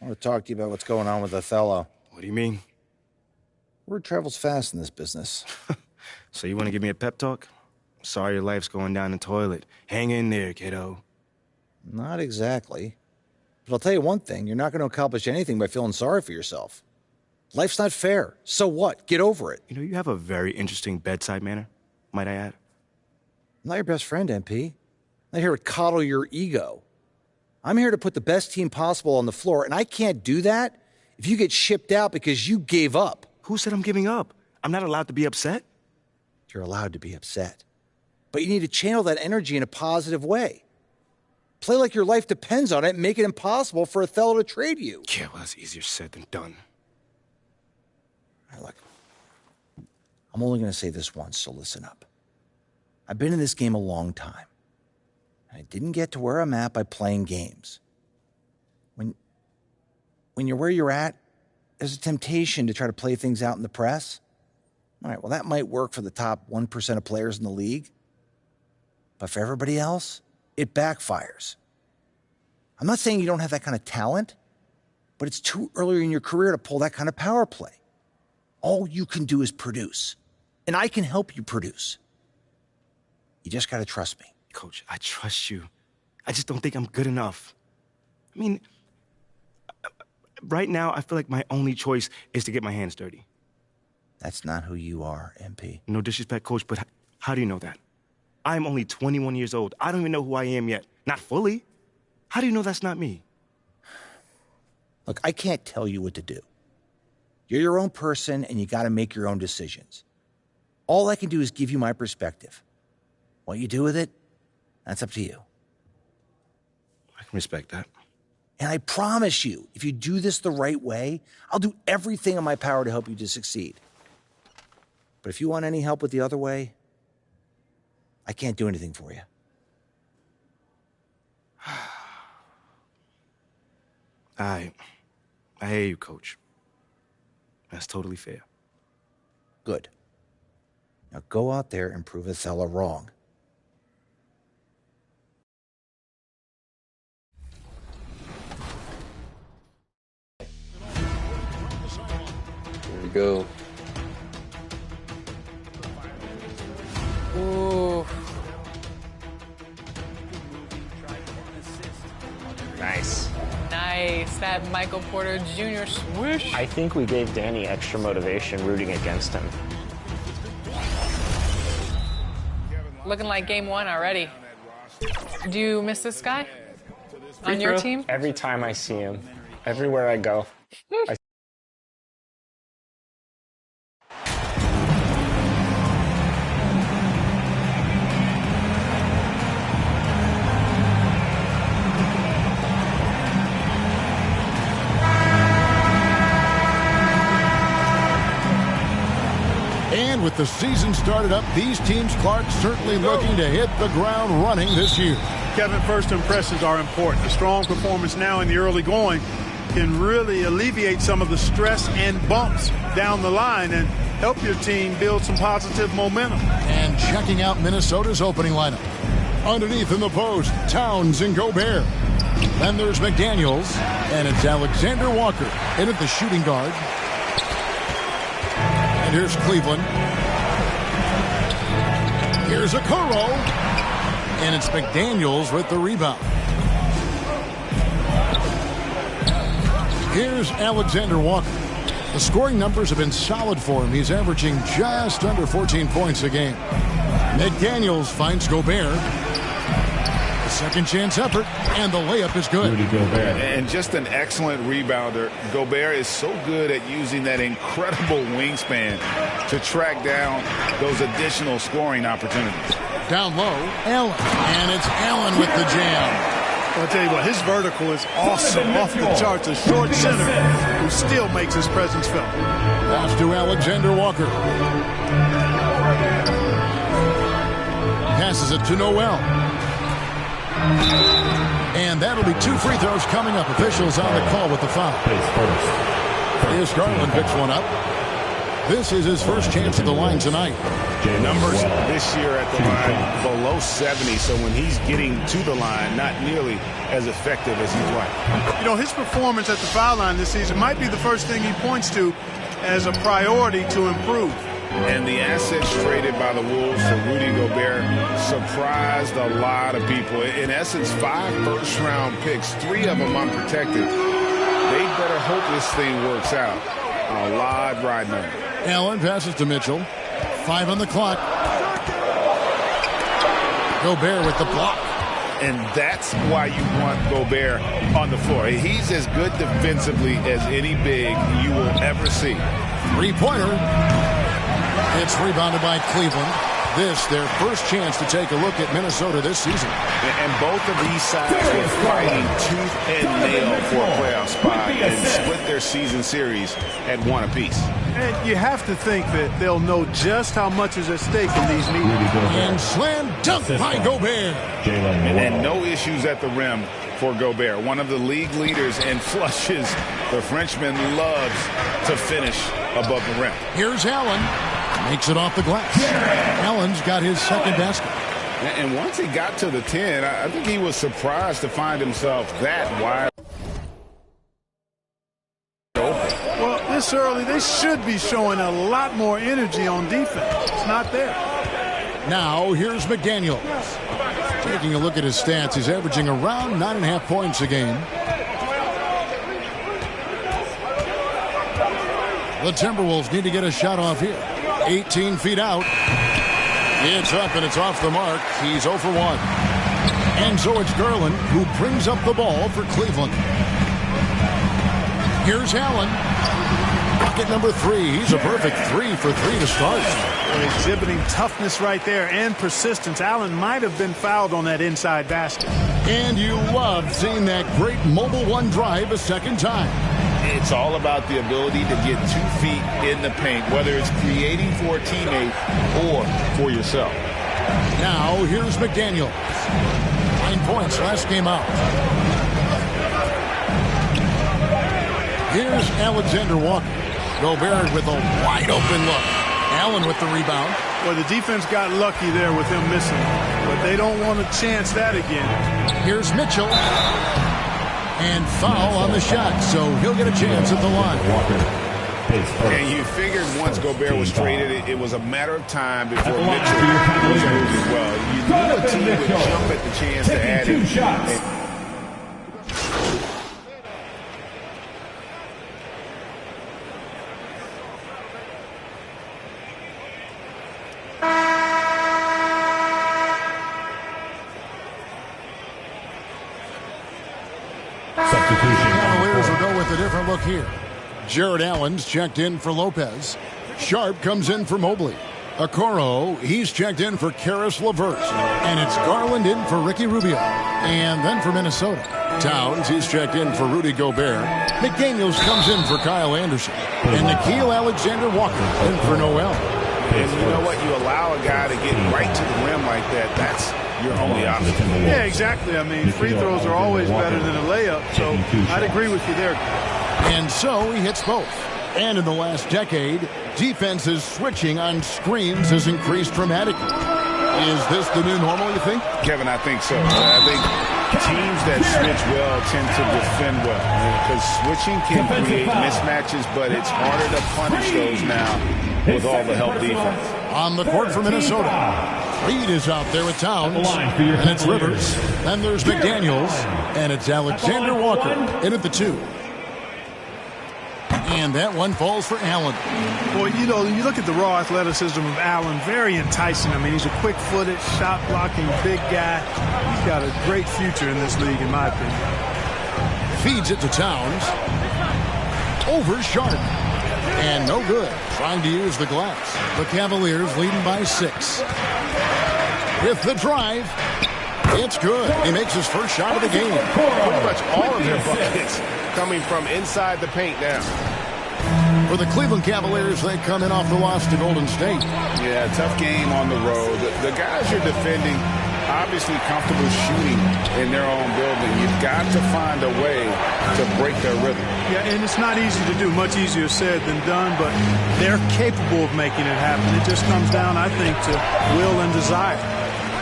I want to talk to you about what's going on with Othello. What do you mean? Word travels fast in this business. So you want to give me a pep talk? Sorry your life's going down the toilet. Hang in there, kiddo. Not exactly. But I'll tell you one thing, you're not going to accomplish anything by feeling sorry for yourself. Life's not fair. So what? Get over it. You know, you have a very interesting bedside manner, might I add. I'm not your best friend, MP. I'm not here to coddle your ego. I'm here to put the best team possible on the floor, and I can't do that if you get shipped out because you gave up. Who said I'm giving up? I'm not allowed to be upset? You're allowed to be upset. But you need to channel that energy in a positive way. Play like your life depends on it and make it impossible for Othello to trade you. Yeah, well, that's easier said than done. All right, look, I'm only going to say this once, so listen up. I've been in this game a long time. I didn't get to where I'm at by playing games. When you're where you're at, there's a temptation to try to play things out in the press. All right, well, that might work for the top 1% of players in the league. But for everybody else, it backfires. I'm not saying you don't have that kind of talent, but it's too early in your career to pull that kind of power play. All you can do is produce, and I can help you produce. You just got to trust me. Coach, I trust you. I just don't think I'm good enough. I mean, right now, I feel like my only choice is to get my hands dirty. That's not who you are, MP. No disrespect, Coach, but how do you know that? I'm only 21 years old. I don't even know who I am yet. Not fully. How do you know that's not me? Look, I can't tell you what to do. You're your own person, and you got to make your own decisions. All I can do is give you my perspective. What you do with it, that's up to you. I can respect that. And I promise you, if you do this the right way, I'll do everything in my power to help you to succeed. But if you want any help with the other way, I can't do anything for you. I hear you, Coach. That's totally fair. Good. Now go out there and prove Othello wrong. Here we go. Ooh. Nice. Nice. That Michael Porter Jr. swoosh. I think we gave Danny extra motivation rooting against him. Looking like game one already. Do you miss this guy on your team? Every time I see him, everywhere I go, I And with the season started up, these teams, Clark, certainly looking to hit the ground running this year. Kevin, first impressions are important. A strong performance now in the early going can really alleviate some of the stress and bumps down the line and help your team build some positive momentum. And checking out Minnesota's opening lineup. Underneath in the post, Towns and Gobert. Then there's McDaniels, and it's Alexander Walker in at the shooting guard. And here's Cleveland. Here's Okoro. And it's McDaniels with the rebound. Here's Alexander Walker. The scoring numbers have been solid for him. He's averaging just under 14 points a game. McDaniels finds Gobert. A second chance effort, and the layup is good. And just an excellent rebounder. Gobert is so good at using that incredible wingspan to track down those additional scoring opportunities. Down low, Allen. And it's Allen with the jam. I'll tell you what, his vertical is awesome, off the charts. A short center who still makes his presence felt. Pass to Alexander Walker. Passes it to Noel. And that'll be 2 free throws coming up. Officials on the call with the foul. Here's Garland, picks one up. This is his first chance at the line tonight. Numbers this year at the line below 70, so when he's getting to the line, not nearly as effective as he'd like. You know, his performance at the foul line this season might be the first thing he points to as a priority to improve. And the assets traded by the Wolves for Rudy Gobert surprised a lot of people. In essence, 5 first-round picks, 3 of them unprotected. They better hope this thing works out. A lot riding on it. Allen passes to Mitchell. 5 on the clock. Gobert with the block. And that's why you want Gobert on the floor. He's as good defensively as any big you will ever see. 3-pointer. It's rebounded by Cleveland. This, their first chance to take a look at Minnesota this season. And both of these sides were fighting tooth and nail for a playoff spot and split their season series at 1 apiece. And you have to think that they'll know just how much is at stake in these meetings. And slam dunk by Gobert. And no issues at the rim for Gobert. One of the league leaders in flushes. The Frenchman loves to finish above the rim. Here's Allen. Makes it off the glass. Allen's got his second basket. And once he got to the 10, I think he was surprised to find himself that wide open. Well, this early, they should be showing a lot more energy on defense. It's not there. Now, here's McDaniels. Taking a look at his stats, he's averaging around 9.5 points a game. The Timberwolves need to get a shot off here. 18 feet out. It's up and it's off the mark. He's 0 for 1. And so it's Garland who brings up the ball for Cleveland. Here's Allen. Bucket number 3. He's a perfect 3 for 3 to start. Exhibiting toughness right there and persistence. Allen might have been fouled on that inside basket. And you love seeing that great mobile one drive a second time. It's all about the ability to get 2 feet in the paint, whether it's creating for a teammate or for yourself. Now, here's McDaniels. 9 points last game out. Here's Alexander Walker. Gobert with a wide open look. Allen with the rebound. Well, the defense got lucky there with him missing, but they don't want to chance that again. Here's Mitchell. And foul on the shot, so he'll get a chance at the line. And you figured once Gobert was traded, it was a matter of time before Mitchell was moved as well. You knew a team would jump at the chance to add him. Cavaliers will go with a different look here. Jared Allen's checked in for Lopez. Sharp comes in for Mobley. Okoro, he's checked in for Karis LeVert. And it's Garland in for Ricky Rubio. And then for Minnesota, Towns, he's checked in for Rudy Gobert. McDaniels comes in for Kyle Anderson. And Nickeil Alexander-Walker in for Noel. And you know what? You allow a guy to get right to the rim like that, that's your only option. Yeah, exactly. I mean, free throws are always better than a layup, so I'd agree with you there. And so he hits both. And in the last decade, defenses switching on screens has increased dramatically. Is this the new normal, you think? Kevin, I think so. I think teams that switch well tend to defend well. Because switching can create mismatches, but it's harder to punish those now with all the help defense. On the court for Minnesota, Reed is out there with Towns, and it's Rivers. Then there's McDaniels, and it's Alexander Walker in at the 2. And that one falls for Allen. Boy, you know, you look at the raw athleticism of Allen, very enticing. I mean, he's a quick-footed, shot-blocking big guy. He's got a great future in this league, in my opinion. Feeds it to Towns. Over Sharp. And no good. Trying to use the glass. The Cavaliers leading by 6. With the drive, it's good. He makes his first shot of the game. Pretty much all of their buckets coming from inside the paint now. For the Cleveland Cavaliers, they come in off the loss to Golden State. Yeah, tough game on the road. The guys you're defending obviously comfortable shooting in their own building. You've got to find a way to break their rhythm. Yeah, and it's not easy to do. Much easier said than done, but they're capable of making it happen. It just comes down, I think, to will and desire.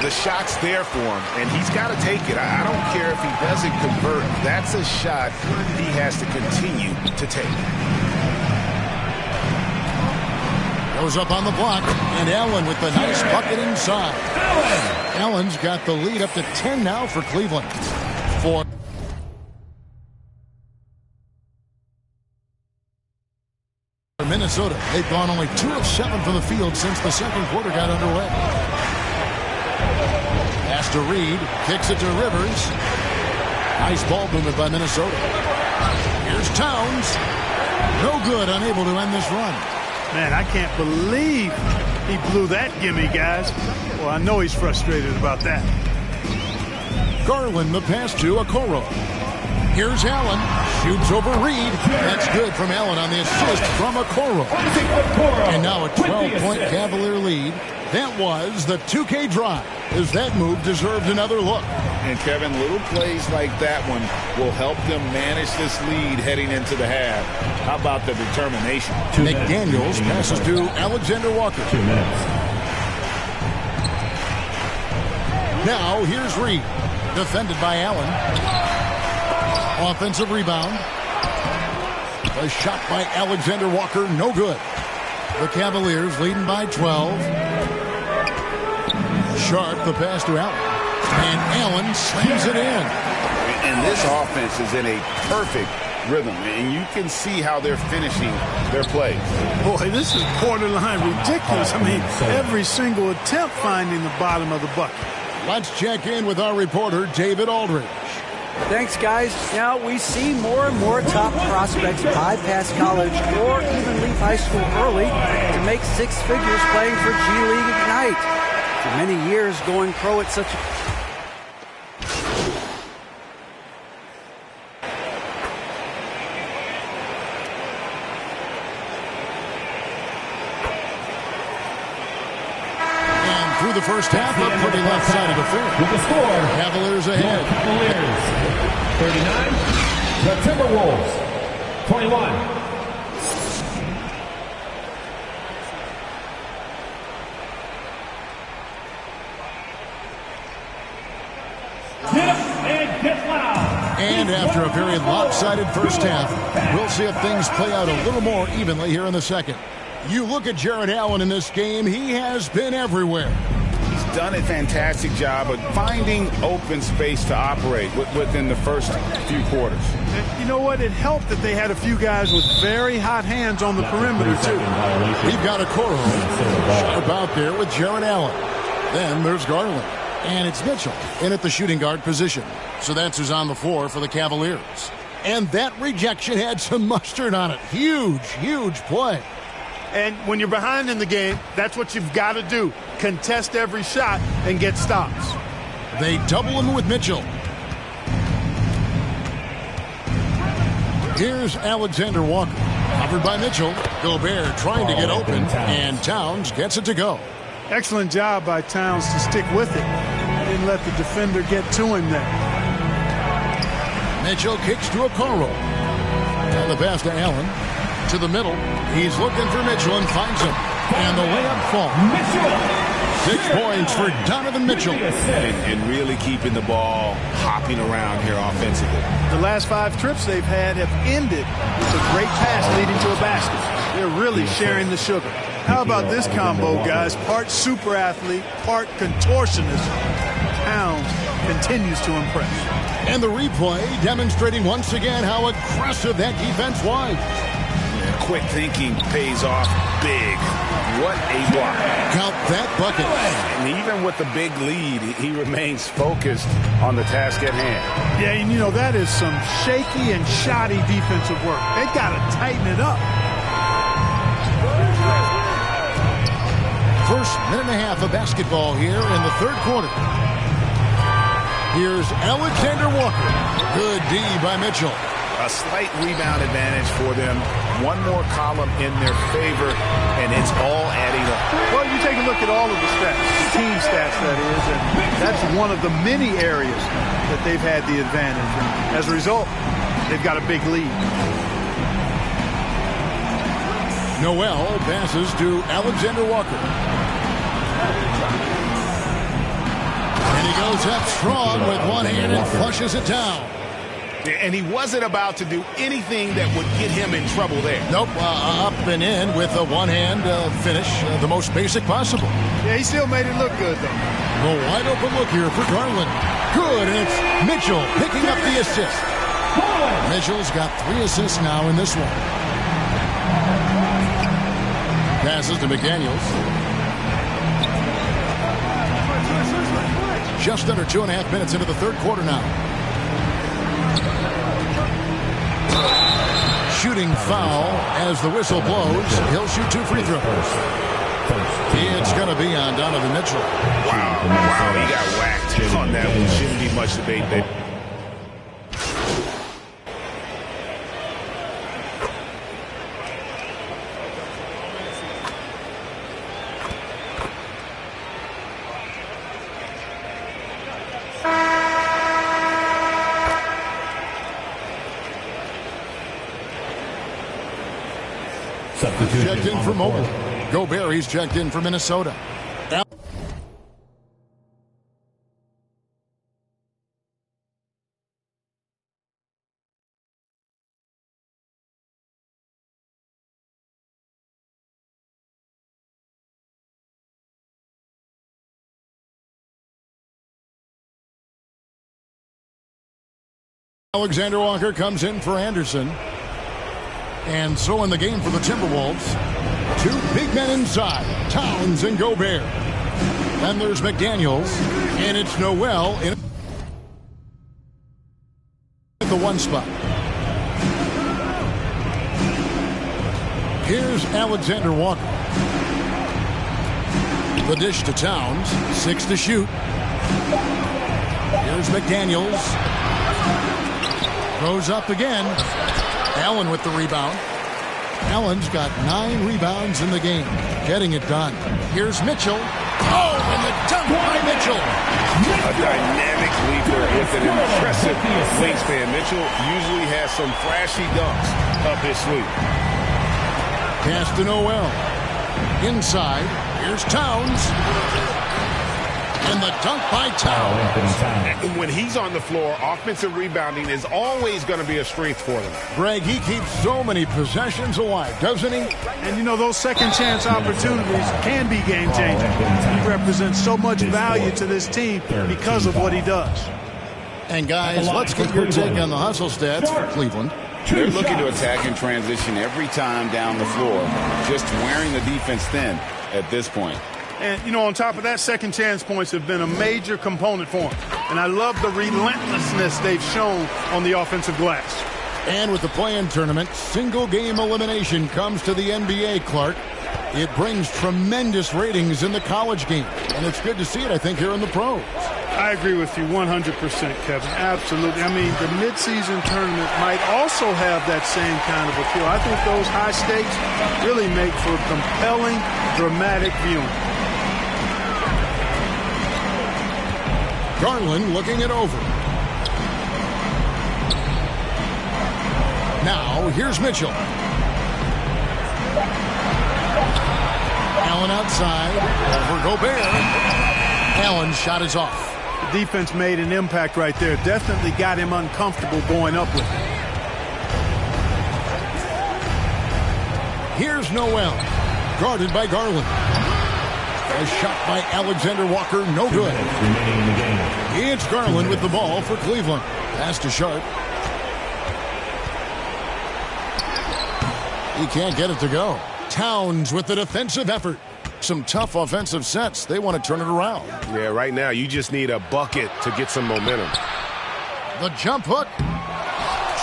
The shot's there for him, and he's got to take it. I don't care if he doesn't convert. That's a shot he has to continue to take. Goes up on the block, and Allen with the nice bucket inside. Allen's got the lead up to 10 now for Cleveland. For Minnesota, they've gone only 2 of 7 from the field since the second quarter got underway. Pass to Reed, kicks it to Rivers. Nice ball movement by Minnesota. Here's Towns. No good, unable to end this run. Man, I can't believe he blew that gimme, guys. Well, I know he's frustrated about that. Garland the pass to Okoro. Here's Allen. Shoots over Reed. That's good from Allen on the assist from Okoro. And now a 12-point Cavalier lead. That was the 2K drive, as that move deserved another look. And, Kevin, little plays like that one will help them manage this lead heading into the half. How about the determination? McDaniels passes to Alexander Walker. 2 minutes. Now here's Reed. Defended by Allen. Offensive rebound. A shot by Alexander Walker, no good. The Cavaliers leading by 12. Sharp, the pass to Allen. And Allen slams it in. And this offense is in a perfect rhythm, and you can see how they're finishing their plays. Boy, this is borderline ridiculous. I mean, every single attempt finding the bottom of the bucket. Let's check in with our reporter, David Aldridge. Thanks, guys. Now, we see more and more top prospects bypass college or even leave high school early to make 6 figures playing for G League Ignite. For many years, going pro at such a... Through the first half, up for the left side of the field. With the score, Cavaliers ahead. Cavaliers 39, the Timberwolves 21. Get up and get loud. And after a very lopsided first half, we'll see if things play out a little more evenly here in the second. You look at Jared Allen in this game, he has been everywhere. He's done a fantastic job of finding open space to operate within the first few quarters. And you know what? It helped that they had a few guys with very hot hands on the perimeter, too. We've got Okoro sharp out there with Jared Allen. Then there's Garland. And it's Mitchell in at the shooting guard position. So that's who's on the floor for the Cavaliers. And that rejection had some mustard on it. Huge, huge play. And when you're behind in the game, that's what you've got to do. Contest every shot and get stops. They double him with Mitchell. Here's Alexander Walker. Covered by Mitchell. Gobert trying to get open. And Towns gets it to go. Excellent job by Towns to stick with it. Didn't let the defender get to him there. Mitchell kicks to Okoro. And the pass to Allen. To the middle. He's looking for Mitchell and finds him. And the layup falls. 6 points for Donovan Mitchell. And really keeping the ball hopping around here offensively. The last 5 trips they've had have ended with a great pass leading to a basket. They're really sharing the sugar. How about this combo, guys? Part super athlete, part contortionist. Towns continues to impress. And the replay demonstrating once again how aggressive that defense was. Quick thinking pays off big. What a block. Count that bucket. And even with the big lead, he remains focused on the task at hand. Yeah, and you know, that is some shaky and shoddy defensive work. They've got to tighten it up. First minute and a half of basketball here in the third quarter. Here's Alexander Walker. Good D by Mitchell. a slight rebound advantage for them. One more column in their favor, and it's all adding up. Well, you take a look at all of the stats, the team stats, that is, and that's one of the many areas that they've had the advantage. And as a result, they've got a big lead. Noel passes to Alexander Walker. And he goes up strong with one hand and flushes it down. And he wasn't about to do anything that would get him in trouble there. Nope, up and in with a one-hand finish, the most basic possible. Yeah, he still made it look good, though. A wide open look here for Garland. Good, and it's Mitchell picking up the assist. Mitchell's got 3 assists now in this one. Passes to McDaniels. Just under 2.5 minutes into the third quarter now. Shooting foul as the whistle blows. He'll shoot 2 free throws. It's going to be on Donovan Mitchell. Wow, he got whacked on that one. Shouldn't be much debate there. Checked in for Mobile. Gobert, he's checked in for Minnesota. Alexander Walker comes in for Anderson. And so in the game for the Timberwolves, 2 big men inside, Towns and Gobert. Then there's McDaniels, and it's Noel in the 1 spot. Here's Alexander Walker. The dish to Towns, 6 to shoot. Here's McDaniels. Goes up again. Allen with the rebound. Allen's got 9 rebounds in the game, getting it done. Here's Mitchell. Oh, and the dunk by Mitchell. A dynamic leaper with an impressive wingspan. Mitchell usually has some flashy dunks up his sleeve. Pass to Noel. Inside, here's Towns. And the dunk by Towns. When he's on the floor, offensive rebounding is always going to be a strength for them. Greg, he keeps so many possessions alive, doesn't he? And, you know, those second-chance opportunities can be game-changing. He represents so much value to this team because of what he does. And, guys, let's get your take on the hustle stats for Cleveland. They're looking to attack and transition every time down the floor, just wearing the defense thin at this point. And, you know, on top of that, second chance points have been a major component for them. And I love the relentlessness they've shown on the offensive glass. And with the play-in tournament, single-game elimination comes to the NBA, Clark. It brings tremendous ratings in the college game. And it's good to see it, I think, here in the pros. I agree with you 100%, Kevin. Absolutely. I mean, the midseason tournament might also have that same kind of appeal. I think those high stakes really make for compelling, dramatic viewing. Garland looking it over. Now, here's Mitchell. Allen outside for Gobert. Allen's shot is off. The defense made an impact right there. Definitely got him uncomfortable going up with it. Here's Noel. Guarded by Garland. A shot by Alexander Walker, no good. It's Garland with the ball for Cleveland. Pass to Sharp. He can't get it to go. Towns with the defensive effort. Some tough offensive sets. They want to turn it around. Yeah, right now you just need a bucket to get some momentum. The jump hook.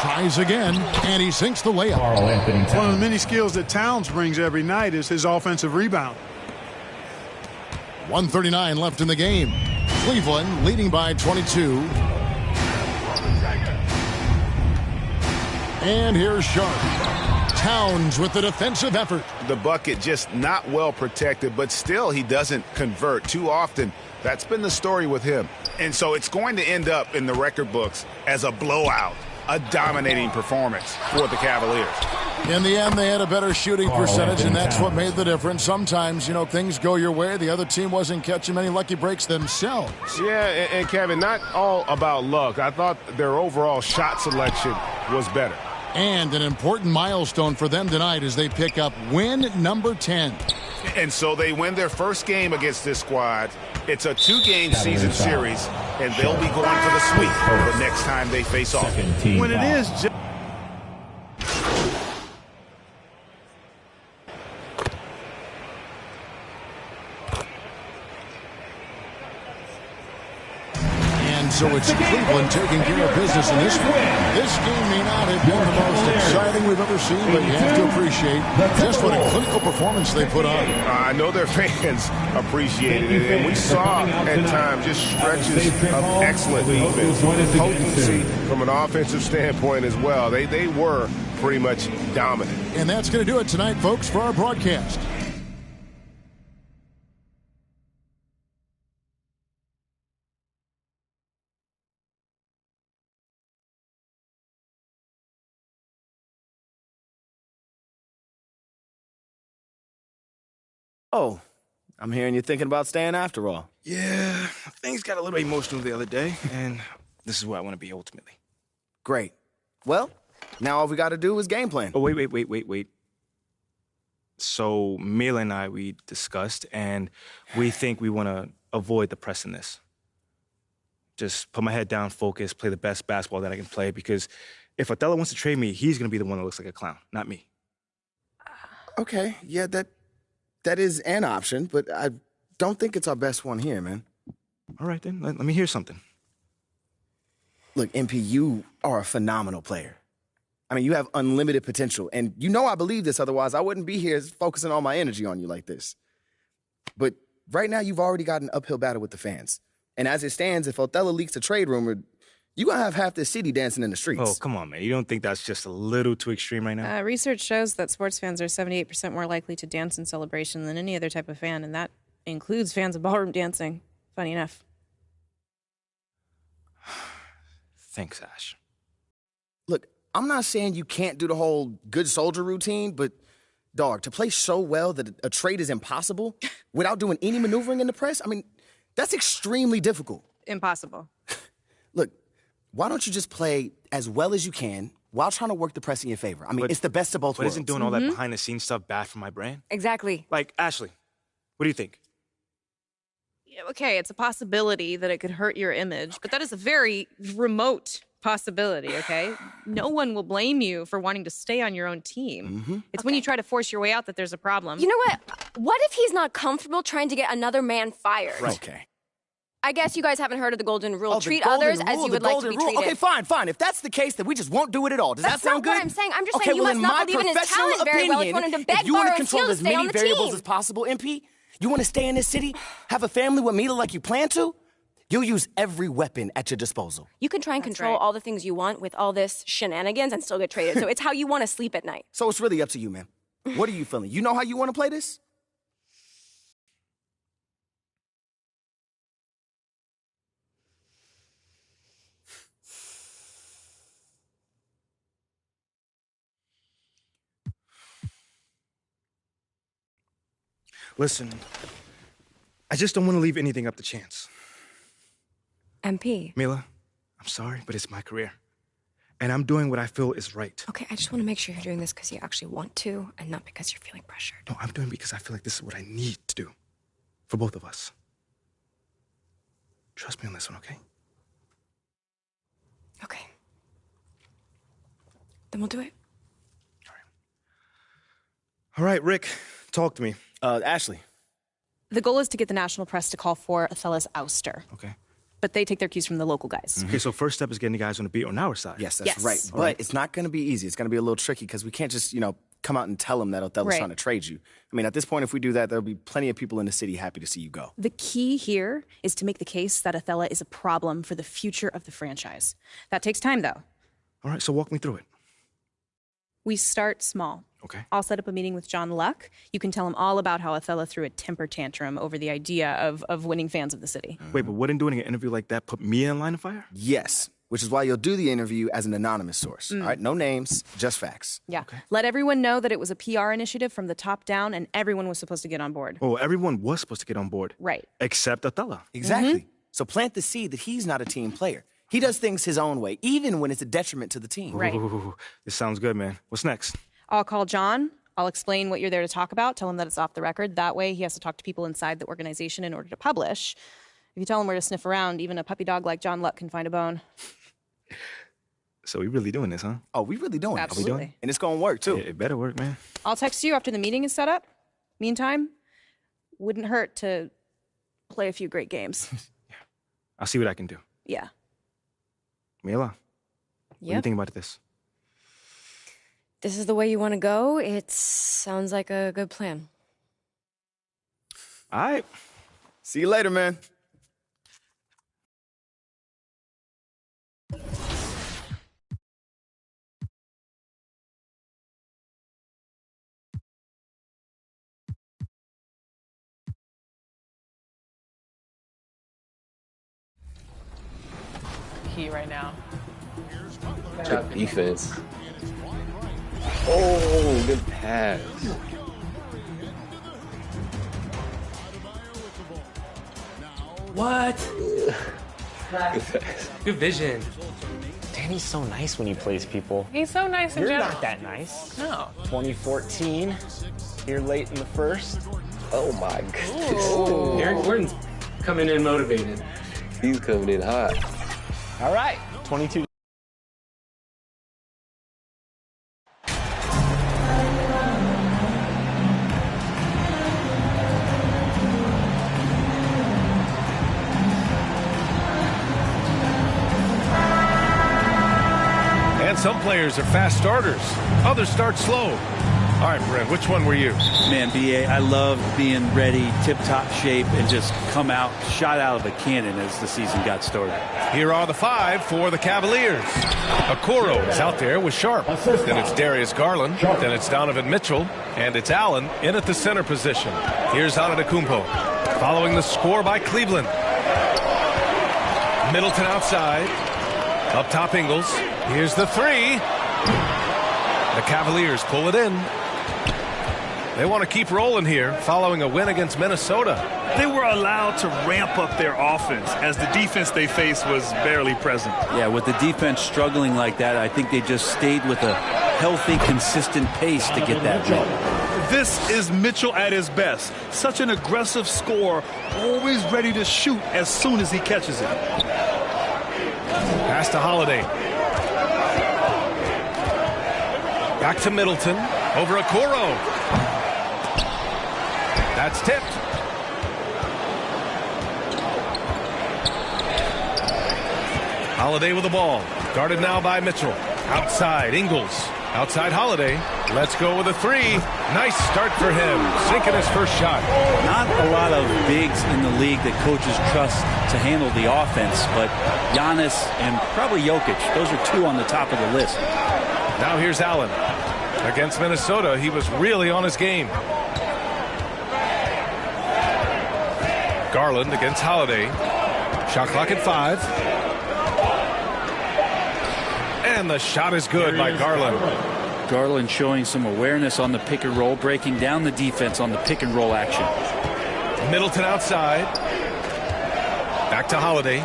Tries again, and he sinks the layup. One of the many skills that Towns brings every night is his offensive rebound. 1:39 left in the game. Cleveland leading by 22. And here's Sharp. Towns with the defensive effort. The bucket just not well protected, but still he doesn't convert too often. That's been the story with him. And so it's going to end up in the record books as a blowout, a dominating performance for the Cavaliers. In the end, they had a better shooting percentage, and that's what made the difference. Sometimes, things go your way. The other team wasn't catching many lucky breaks themselves. Yeah, and Kevin, not all about luck. I thought their overall shot selection was better. And an important milestone for them tonight as they pick up win number 10. And so they win their first game against this squad. It's a 2-game season series, and they'll be going for the sweep the next time they face off. When it is So it's Cleveland taking care of business in this one. This game may not have been the most exciting we've ever seen, but you have to appreciate just what a clinical performance they put on. I know their fans appreciated it, and we saw at times just stretches of excellent defense, potency from an offensive standpoint as well. They were pretty much dominant. And that's going to do it tonight, folks, for our broadcast. Oh, I'm hearing you're thinking about staying after all. Yeah, things got a little emotional the other day, and this is where I want to be ultimately. Great. Well, now all we got to do is game plan. Oh, wait. So Mila and I, we discussed, and we think we want to avoid the press in this. Just put my head down, focus, play the best basketball that I can play, because if Othello wants to trade me, he's going to be the one that looks like a clown, not me. Okay, yeah, that is an option, but I don't think it's our best one here, man. All right, then. Let me hear something. Look, MP, you are a phenomenal player. I mean, you have unlimited potential, and I believe this, otherwise I wouldn't be here focusing all my energy on you like this. But right now, you've already got an uphill battle with the fans. And as it stands, if Othello leaks a trade rumor, you're going to have half the city dancing in the streets. Oh, come on, man. You don't think that's just a little too extreme right now? Research shows that sports fans are 78% more likely to dance in celebration than any other type of fan, and that includes fans of ballroom dancing. Funny enough. Thanks, Ash. Look, I'm not saying you can't do the whole good soldier routine, but, dog, to play so well that a trade is impossible without doing any maneuvering in the press, I mean, that's extremely difficult. Impossible. Look, why don't you just play as well as you can while trying to work the press in your favor? I mean, it's the best of both worlds. But isn't doing all that behind-the-scenes stuff bad for my brand? Exactly. Like, Ashley, what do you think? Okay, it's a possibility that it could hurt your image, but that is a very remote possibility, okay? No one will blame you for wanting to stay on your own team. It's when you try to force your way out that there's a problem. You know what? What if he's not comfortable trying to get another man fired? Right. Okay. I guess you guys haven't heard of the golden rule. Treat others as you would like to be treated. Okay, fine. If that's the case, then we just won't do it at all. Does that sound good? That's not what I'm saying. I'm just saying you must not believe in his talent very well if you want him to beg, you want borrow, to and steal control to as stay on many the variables team. as possible, MP? You want to stay in this city, have a family with Mila like you plan to? You'll use every weapon at your disposal. You can try and control all the things you want with all this shenanigans and still get traded. So it's how you want to sleep at night. So it's really up to you, man. What are you feeling? You know how you want to play this? Listen, I just don't want to leave anything up to chance. MP. Mila, I'm sorry, but it's my career. And I'm doing what I feel is right. Okay, I just want to make sure you're doing this because you actually want to and not because you're feeling pressured. No, I'm doing it because I feel like this is what I need to do for both of us. Trust me on this one, okay? Okay. Then we'll do it. All right, Rick, talk to me. Ashley. The goal is to get the national press to call for Othello's ouster. Okay. But they take their cues from the local guys. Okay, so first step is getting the guys on the beat on our side. Yes, that's right. But it's not going to be easy. It's going to be a little tricky because we can't just, come out and tell them that Othello's trying to trade you. I mean, at this point, if we do that, there'll be plenty of people in the city happy to see you go. The key here is to make the case that Othello is a problem for the future of the franchise. That takes time, though. All right, so walk me through it. We start small. Okay. I'll set up a meeting with John Luck. You can tell him all about how Othello threw a temper tantrum over the idea of winning fans of the city. Wait, but wouldn't doing an interview like that put me in line of fire? Yes, which is why you'll do the interview as an anonymous source. All right, no names, just facts. Yeah. Okay. Let everyone know that it was a PR initiative from the top down, and everyone was supposed to get on board. Oh, everyone was supposed to get on board. Right. Except Othello. Exactly. So plant the seed that he's not a team player. He does things his own way, even when it's a detriment to the team. Right. Ooh, this sounds good, man. What's next? I'll call John. I'll explain what you're there to talk about. Tell him that it's off the record. That way, he has to talk to people inside the organization in order to publish. If you tell him where to sniff around, even a puppy dog like John Luck can find a bone. So we really doing this, huh? Oh, we really doing this. Absolutely. Are we doing? And it's going to work, too. It better work, man. I'll text you after the meeting is set up. Meantime, wouldn't hurt to play a few great games. I'll see what I can do. Yeah. Mila, what do you think about this? This is the way you want to go? It sounds like a good plan. All right. See you later, man. Key right now. Good defense. Oh, good pass. What? Good vision. Danny's so nice when he plays people. He's so nice in You're general. not that nice. No. 2014, here late in the first. Oh my goodness. Eric Gordon's coming in motivated. He's coming in hot. All right, 22. And some players are fast starters. Others start slow. All right, Brent, which one were you? Man, B.A., I love being ready, tip-top shape, and just come out, shot out of a cannon as the season got started. Here are the 5 for the Cavaliers. Okoro is out there with Sharp. Then it's Darius Garland. Then it's Donovan Mitchell. And it's Allen in at the center position. Here's Antetokounmpo. Following the score by Cleveland. Middleton outside. Up top, Ingles. Here's the 3. The Cavaliers pull it in. They want to keep rolling here following a win against Minnesota. They were allowed to ramp up their offense as the defense they faced was barely present. Yeah, with the defense struggling like that, I think they just stayed with a healthy, consistent pace to get that win. This is Mitchell at his best. Such an aggressive scorer, always ready to shoot as soon as he catches it. Pass to Holiday. Back to Middleton. Over Okoro. That's tipped. Holiday with the ball. Guarded now by Mitchell. Outside, Ingles. Outside Holiday. Let's go with a 3. Nice start for him. Sinking his first shot. Not a lot of bigs in the league that coaches trust to handle the offense, but Giannis and probably Jokic, those are 2 on the top of the list. Now here's Allen. Against Minnesota, he was really on his game. Garland against Holiday. Shot clock at 5. And the shot is good by Garland. Garland showing some awareness on the pick and roll, breaking down the defense on the pick and roll action. Middleton outside. Back to Holiday.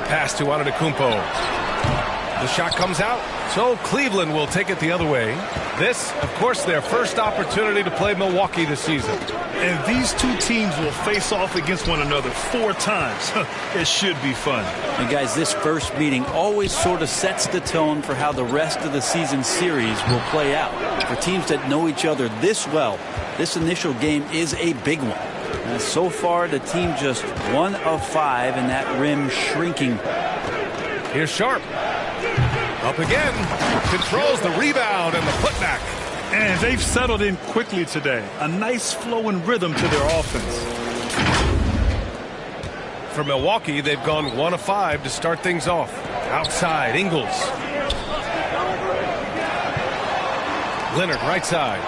Pass to Antetokounmpo. The shot comes out, so Cleveland will take it the other way. This, of course, their first opportunity to play Milwaukee this season. And these 2 teams will face off against one another 4 times. It should be fun. And guys, this first meeting always sort of sets the tone for how the rest of the season series will play out. For teams that know each other this well, this initial game is a big one. And so far, the team just 1 of 5 and that rim shrinking. Here's Sharp. Up again. Controls the rebound and the putback. And they've settled in quickly today. A nice flow and rhythm to their offense. For Milwaukee, they've gone 1 of 5 to start things off. Outside, Ingles. Leonard, right side.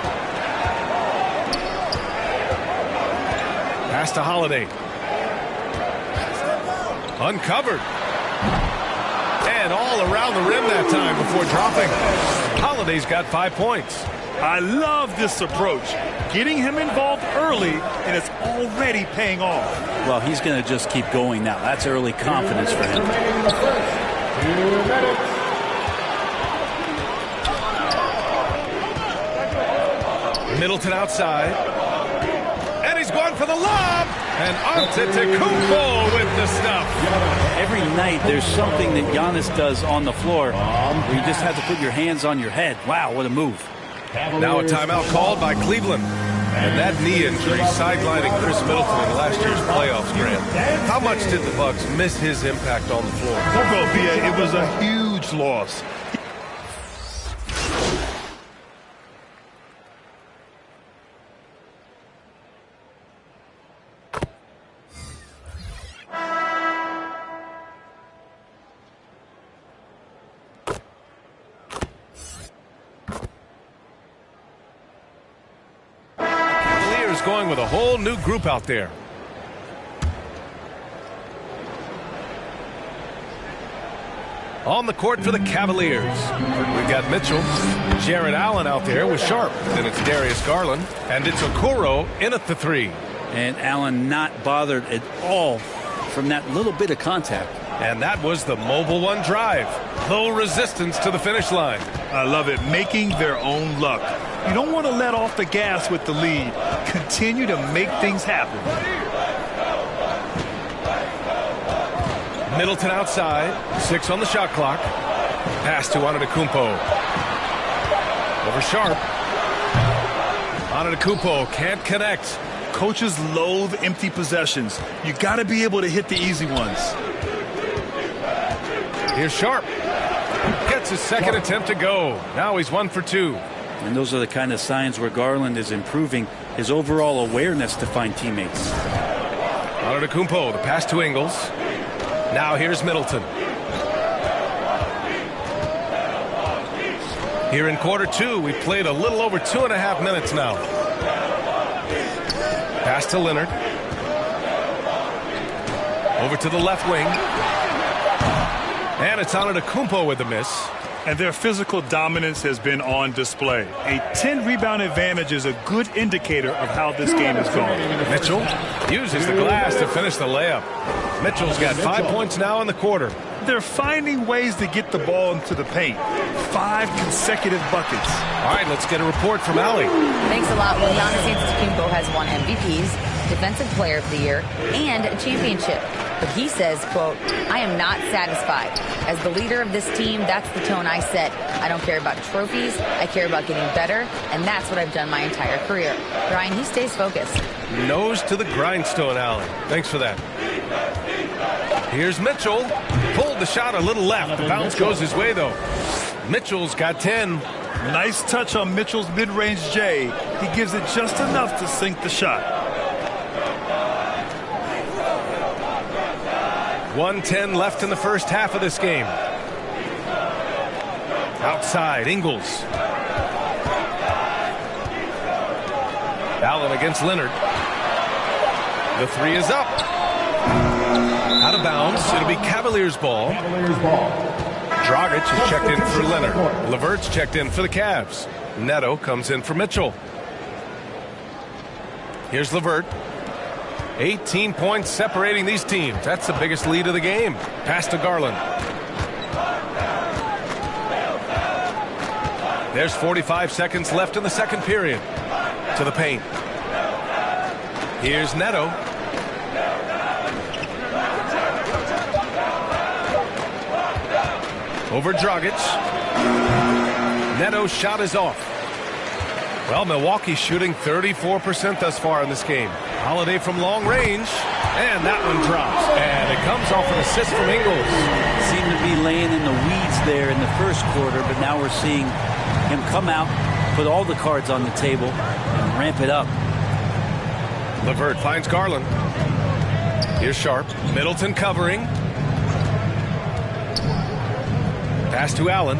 Pass to Holiday. Uncovered. And all around the rim that time before dropping. Holiday's got 5 points. I love this approach. Getting him involved early, and it's already paying off. Well, he's going to just keep going now. That's early confidence for him. Middleton outside. And he's going for the lob. And Antetokounmpo with the stuff. Every night there's something that Giannis does on the floor where you just have to put your hands on your head. Wow, what a move. Now a timeout called by Cleveland. And that knee injury sidelining Chris Middleton in last year's playoffs, Grant. How much did the Bucks miss his impact on the floor? Well, BA, it was a huge loss. Going with a whole new group out there. On the court for the Cavaliers, we've got Mitchell, Jared Allen out there with Sharp. Then it's Darius Garland, and it's Okoro in at the 3. And Allen not bothered at all from that little bit of contact. And that was the mobile one drive. Low resistance to the finish line. I love it. Making their own luck. You don't want to let off the gas with the lead. Continue to make things happen. Middleton outside. 6 on the shot clock. Pass to Antetokounmpo. Over Sharp. Antetokounmpo can't connect. Coaches loathe empty possessions. You got to be able to hit the easy ones. Here's Sharp. Gets his second attempt to go. Now he's 1 for 2. And those are the kind of signs where Garland is improving his overall awareness to find teammates. Antetokounmpo, the pass to Ingles. Now here's Middleton. Here in quarter 2, we played a little over 2.5 minutes now. Pass to Leonard. Over to the left wing. And it's Antetokounmpo with the miss. And their physical dominance has been on display. A 10-rebound advantage is a good indicator of how this game is going. Mitchell uses the glass to finish the layup. Mitchell's got 5 points now in the quarter. They're finding ways to get the ball into the paint. 5 consecutive buckets. All right, let's get a report from Allie. Thanks a lot. Well, Giannis Antetokounmpo has won MVPs, Defensive Player of the Year, and a championship. But he says, quote, I am not satisfied. As the leader of this team, that's the tone I set. I don't care about trophies. I care about getting better, and that's what I've done my entire career. Brian, he stays focused. Nose to the grindstone, Allen. Thanks for that. Here's Mitchell. Pulled the shot a little left. The bounce goes his way, though. Mitchell's got 10. Nice touch on Mitchell's mid-range J. He gives it just enough to sink the shot. 1:10 left in the first half of this game. Outside, Ingles. Allen against Leonard. The 3 is up. Out of bounds. It'll be Cavaliers ball. Dragic is checked in for Leonard. LeVert's checked in for the Cavs. Neto comes in for Mitchell. Here's LeVert. 18 points separating these teams. That's the biggest lead of the game. Pass to Garland. There's 45 seconds left in the second period. To the paint. Here's Neto. Over Dragic. Neto's shot is off. Well, Milwaukee's shooting 34% thus far in this game. Holiday from long range, and that one drops. And it comes off an assist from Ingles. Seemed to be laying in the weeds there in the first quarter, but now we're seeing him come out, put all the cards on the table, and ramp it up. LeVert finds Garland. Here's Sharp. Middleton covering. Pass to Allen.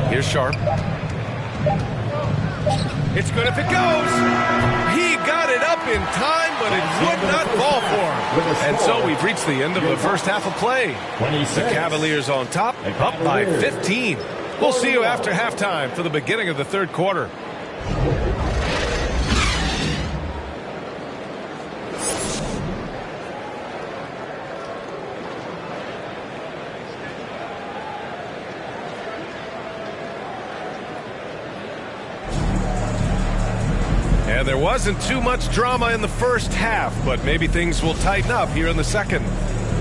Here's Sharp. It's good if it goes. He got it up in time, but it would not fall for him. And so we've reached the end of the first half of play. The Cavaliers on top, up by 15. We'll see you after halftime for the beginning of the third quarter. And there wasn't too much drama in the first half, but maybe things will tighten up here in the second.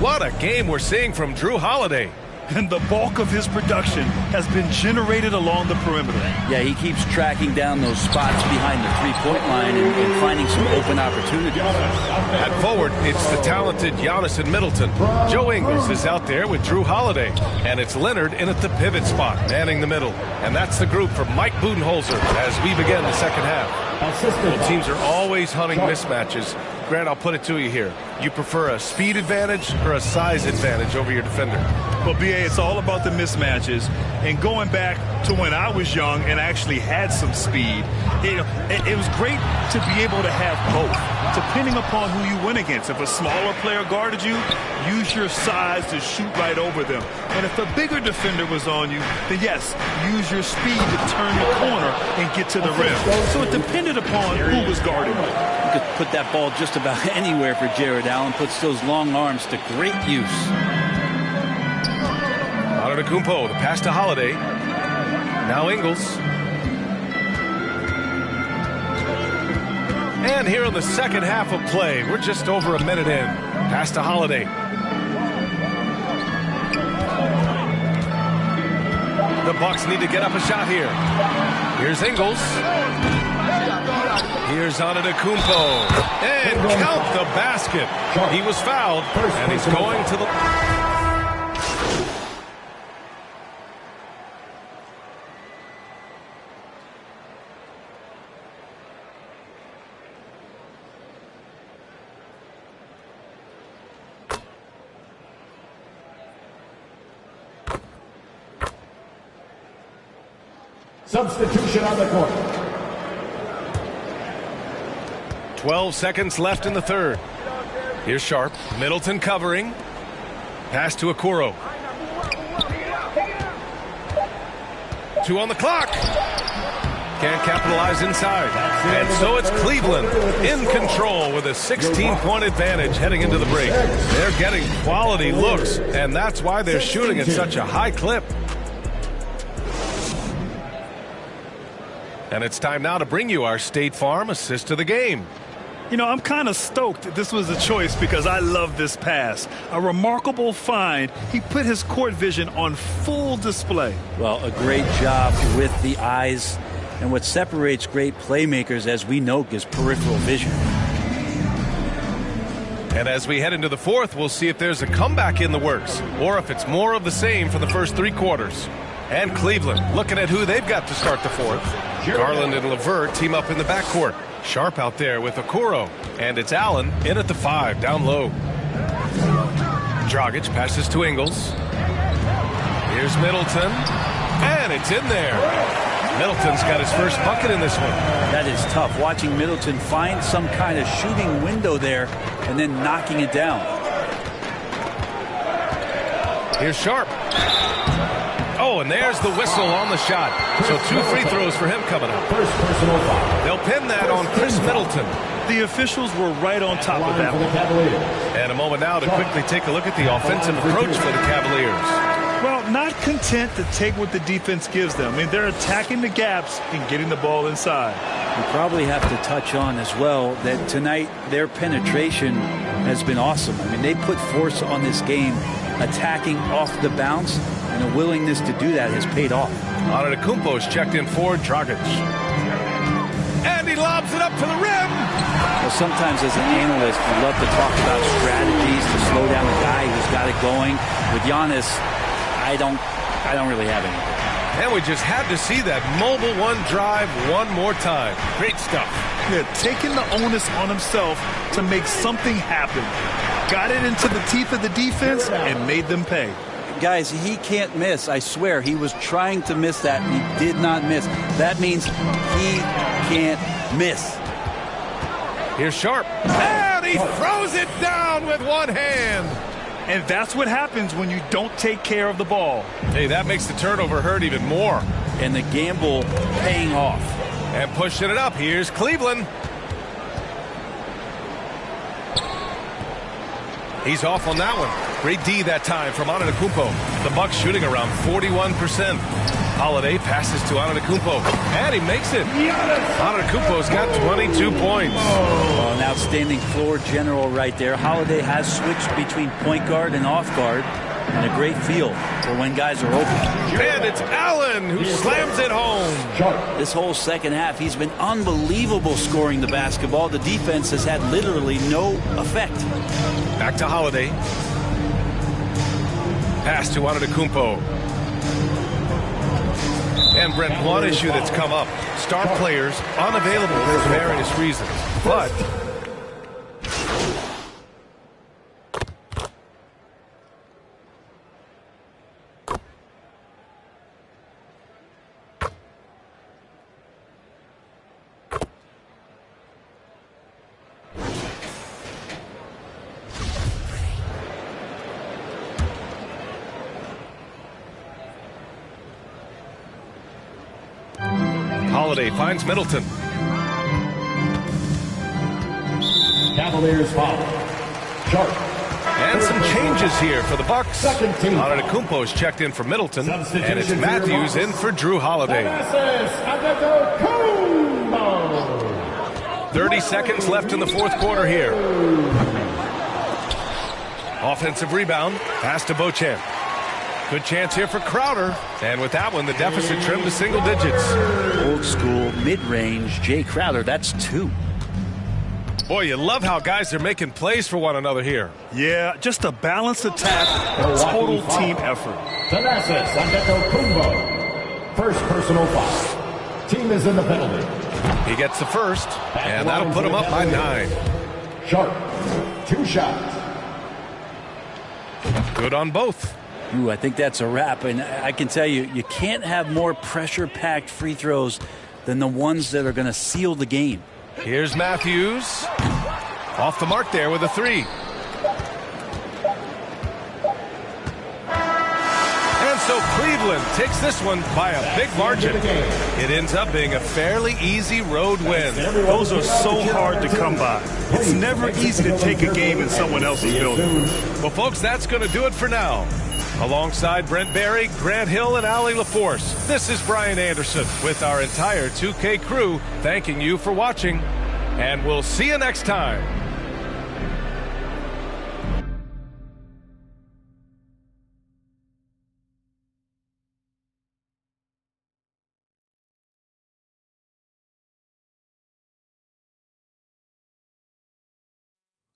What a game we're seeing from Drew Holiday. And the bulk of his production has been generated along the perimeter. Yeah, he keeps tracking down those spots behind the three-point line and finding some open opportunities. At forward, it's the talented Giannis in Middleton. Joe Ingles is out there with Drew Holiday. And it's Leonard in at the pivot spot, manning the middle. And that's the group for Mike Budenholzer as we begin the second half. Well, teams are always hunting mismatches. Grant, I'll put it to you here. You prefer a speed advantage or a size advantage over your defender? Well, BA, it's all about the mismatches. And going back to when I was young and actually had some speed, it was great to be able to have both, depending upon who you went against. If a smaller player guarded you, use your size to shoot right over them. And if a bigger defender was on you, then yes, use your speed to turn the corner and get to the rim. So it depended upon who was guarding you. You could put that ball just about anywhere for Jared Allen. Puts those long arms to great use. Antetokounmpo, the pass to Holiday. Now Ingles. And here in the second half of play, we're just over a minute in. Pass to Holiday. The Bucks need to get up a shot here. Here's Ingles. Here's Antetokounmpo. And count the basket. He was fouled, and he's going to the... Substitution on the court. 12 seconds left in the third. Here's Sharp. Middleton covering. Pass to Okoro. 2 on the clock. Can't capitalize inside. And so it's Cleveland in control with a 16-point advantage heading into the break. They're getting quality looks, and that's why they're shooting at such a high clip. And it's time now to bring you our State Farm assist to the game. You know, I'm kind of stoked this was a choice because I love this pass. A remarkable find. He put his court vision on full display. Well, a great job with the eyes. And what separates great playmakers, as we know, is peripheral vision. And as we head into the fourth, we'll see if there's a comeback in the works or if it's more of the same for the first 3 quarters. And Cleveland looking at who they've got to start the fourth. Garland and LeVert team up in the backcourt. Sharp out there with Okoro. And it's Allen in at the 5, down low. Dragic passes to Ingles. Here's Middleton. And it's in there. Middleton's got his first bucket in this one. That is tough. Watching Middleton find some kind of shooting window there and then knocking it down. Here's Sharp. Oh, and there's the whistle on the shot. So 2 free throws for him coming up. First personal foul. They'll pin that on Chris Middleton. The officials were right on top of that. And a moment now to quickly take a look at the offensive approach for the Cavaliers. Well, not content to take what the defense gives them. I mean, they're attacking the gaps and getting the ball inside. We probably have to touch on as well that tonight their penetration has been awesome. I mean, they put force on this game, attacking off the bounce, and a willingness to do that has paid off. Antetokounmpo is checked in for Dragic. And he lobs it up to the rim. Well, sometimes as an analyst, you love to talk about strategies to slow down the guy who's got it going. With Giannis, I don't really have anything. And we just had to see that mobile one drive one more time. Great stuff. Yeah, taking the onus on himself to make something happen. Got it into the teeth of the defense and made them pay. Guys, he can't miss. I swear, he was trying to miss that, and he did not miss. That means he can't miss. Here's Sharp. And he throws it down with one hand. And that's what happens when you don't take care of the ball. Hey, that makes the turnover hurt even more. And the gamble paying off. And pushing it up, here's Cleveland. He's off on that one. Great D that time from Antetokounmpo. The Bucks shooting around 41%. Holiday passes to Antetokounmpo, and he makes it. Antetokounmpo's got 22 points. Oh, an outstanding floor general right there. Holiday has switched between point guard and off guard, and a great feel for when guys are open. And it's Allen who slams it home. This whole second half, he's been unbelievable scoring the basketball. The defense has had literally no effect. Back to Holiday. Pass to Antetokounmpo. And Brent, one issue that's come up. Star players unavailable for various reasons. But Holiday finds Middleton. Cavaliers foul. Sharp. And some changes here for the Bucks. Antetokounmpo's checked in for Middleton, and it's Matthews in for Drew Holiday. 30 seconds left in the fourth quarter here. Offensive rebound. Pass to Beauchamp. Good chance here for Crowder. And with that one, the deficit trimmed to single digits. Old school, mid-range, Jay Crowder, that's 2. Boy, you love how guys are making plays for one another here. Yeah, just a balanced attack, total team effort. Thanasis Antetokounmpo. First personal foul. Team is in the penalty. He gets the first, and that'll put him up by 9. Sharp. 2 shots. Good on both. Ooh, I think that's a wrap, and I can tell you, you can't have more pressure-packed free throws than the ones that are going to seal the game. Here's Matthews. Off the mark there with a 3. And so Cleveland takes this one by a big margin. It ends up being a fairly easy road win. Those are so hard to come by. It's never easy to take a game in someone else's building. Well, folks, that's going to do it for now. Alongside Brent Barry, Grant Hill, and Allie LaForce, this is Brian Anderson with our entire 2K crew thanking you for watching, and we'll see you next time.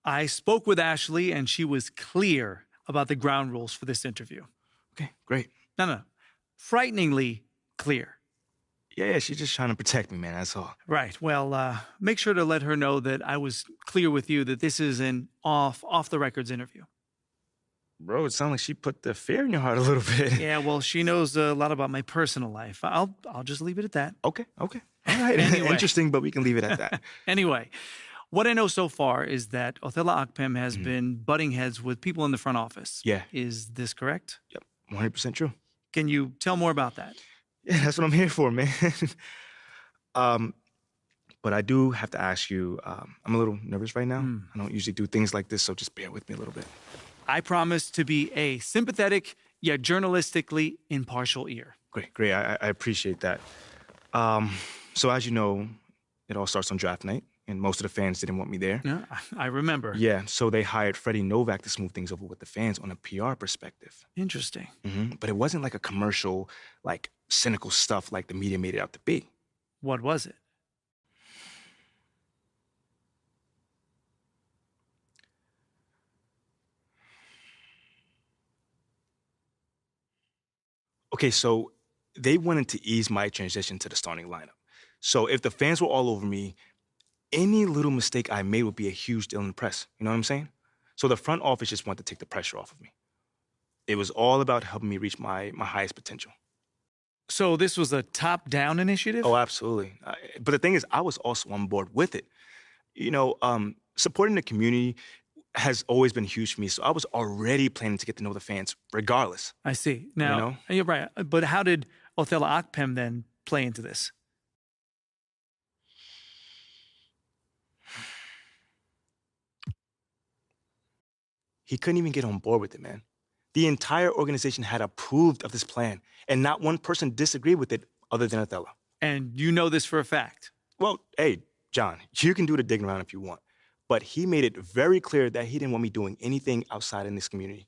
I spoke with Ashley, and she was clear about the ground rules for this interview. Okay, great. No. Frighteningly clear. Yeah, she's just trying to protect me, man, that's all. Right. Well, make sure to let her know that I was clear with you that this is an off-the-records interview. Bro, it sounds like she put the fear in your heart a little bit. Yeah, well, she knows a lot about my personal life. I'll just leave it at that. Okay. All right. Anyway. Interesting, but we can leave it at that. Anyway, what I know so far is that Othello Akpem has been butting heads with people in the front office. Yeah. Is this correct? Yep, 100% true. Can you tell more about that? Yeah, that's what I'm here for, man. But I do have to ask you, I'm a little nervous right now. I don't usually do things like this, so just bear with me a little bit. I promise to be a sympathetic yet journalistically impartial ear. Great. I appreciate that. So as you know, it all starts on draft night, and most of the fans didn't want me there. Yeah, I remember. Yeah, so they hired Freddie Novak to smooth things over with the fans on a PR perspective. Interesting. But it wasn't like a commercial, like cynical stuff like the media made it out to be. What was it? Okay, so they wanted to ease my transition to the starting lineup. So if the fans were all over me, any little mistake I made would be a huge deal in the press. You know what I'm saying? So the front office just wanted to take the pressure off of me. It was all about helping me reach my highest potential. So this was a top-down initiative? Oh, absolutely. But the thing is, I was also on board with it. Supporting the community has always been huge for me, so I was already planning to get to know the fans regardless. I see. Now, you're right. But how did Othello Akpem then play into this? He couldn't even get on board with it, man. The entire organization had approved of this plan, and not one person disagreed with it other than Othello. And you know this for a fact? Well, hey, John, you can do the digging around if you want. But he made it very clear that he didn't want me doing anything outside in this community.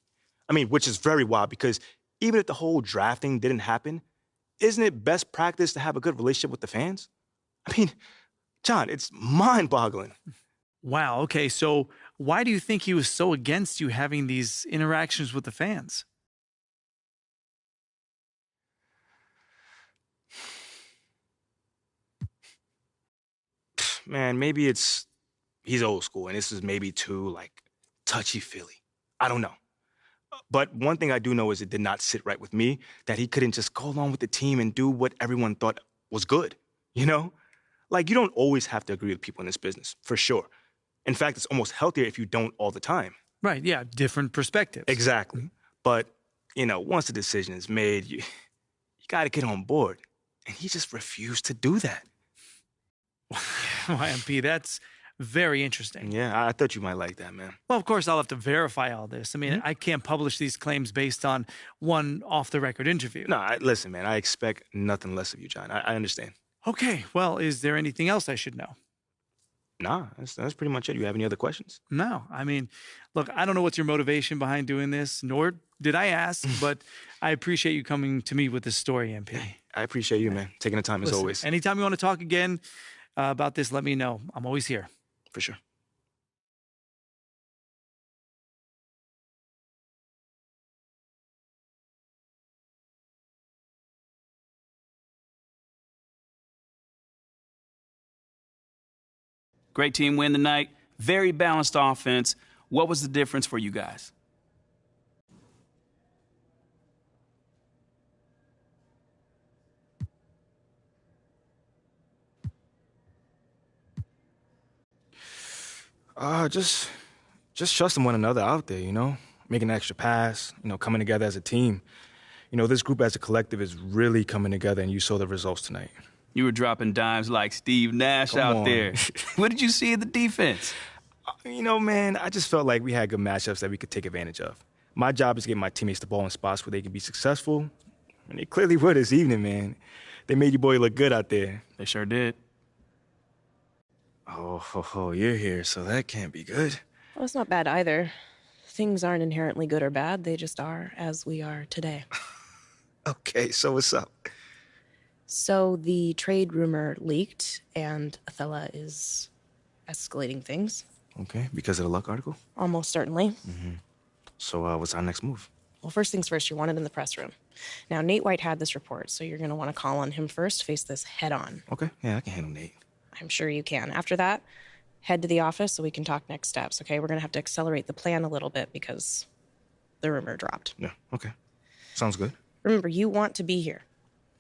I mean, which is very wild because even if the whole drafting didn't happen, isn't it best practice to have a good relationship with the fans? I mean, John, it's mind-boggling. Wow, okay, so why do you think he was so against you having these interactions with the fans? Man, maybe he's old school and this is maybe too, like, touchy-feely. I don't know. But one thing I do know is it did not sit right with me that he couldn't just go along with the team and do what everyone thought was good, you know? Like, you don't always have to agree with people in this business, for sure. In fact, it's almost healthier if you don't all the time. Right, yeah, different perspectives. Exactly. But, once the decision is made, you got to get on board. And he just refused to do that. YMP, that's very interesting. Yeah, I thought you might like that, man. Well, of course, I'll have to verify all this. I mean, I can't publish these claims based on one off-the-record interview. No, listen, man, I expect nothing less of you, John. I understand. Okay, well, is there anything else I should know? Nah, that's pretty much it. You have any other questions? No. I mean, look, I don't know what's your motivation behind doing this, nor did I ask, but I appreciate you coming to me with this story, MP. I appreciate you, man. Taking the time as always. Anytime you want to talk again about this, let me know. I'm always here. For sure. Great team win tonight. Very balanced offense. What was the difference for you guys? Just trusting one another out there, making an extra pass, coming together as a team. This group as a collective is really coming together, and you saw the results tonight. You were dropping dimes like Steve Nash out there. What did you see in the defense? Man, I just felt like we had good matchups that we could take advantage of. My job is to get my teammates the ball in spots where they can be successful, and they clearly were this evening, man. They made you boy look good out there. They sure did. Oh, you're here, so that can't be good. Well, it's not bad either. Things aren't inherently good or bad. They just are as we are today. Okay, so what's up? So the trade rumor leaked, and Othello is escalating things. Okay, because of the Luck article? Almost certainly. Mm-hmm. So what's our next move? Well, first things first, you want it in the press room. Now, Nate White had this report, so you're going to want to call on him first, face this head on. Okay, yeah, I can handle Nate. I'm sure you can. After that, head to the office so we can talk next steps, okay? We're going to have to accelerate the plan a little bit because the rumor dropped. Yeah, okay. Sounds good. Remember, you want to be here.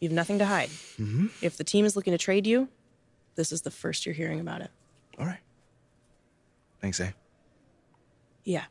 You have nothing to hide. Mm-hmm. If the team is looking to trade you, this is the first you're hearing about it. All right. Thanks, eh? Yeah.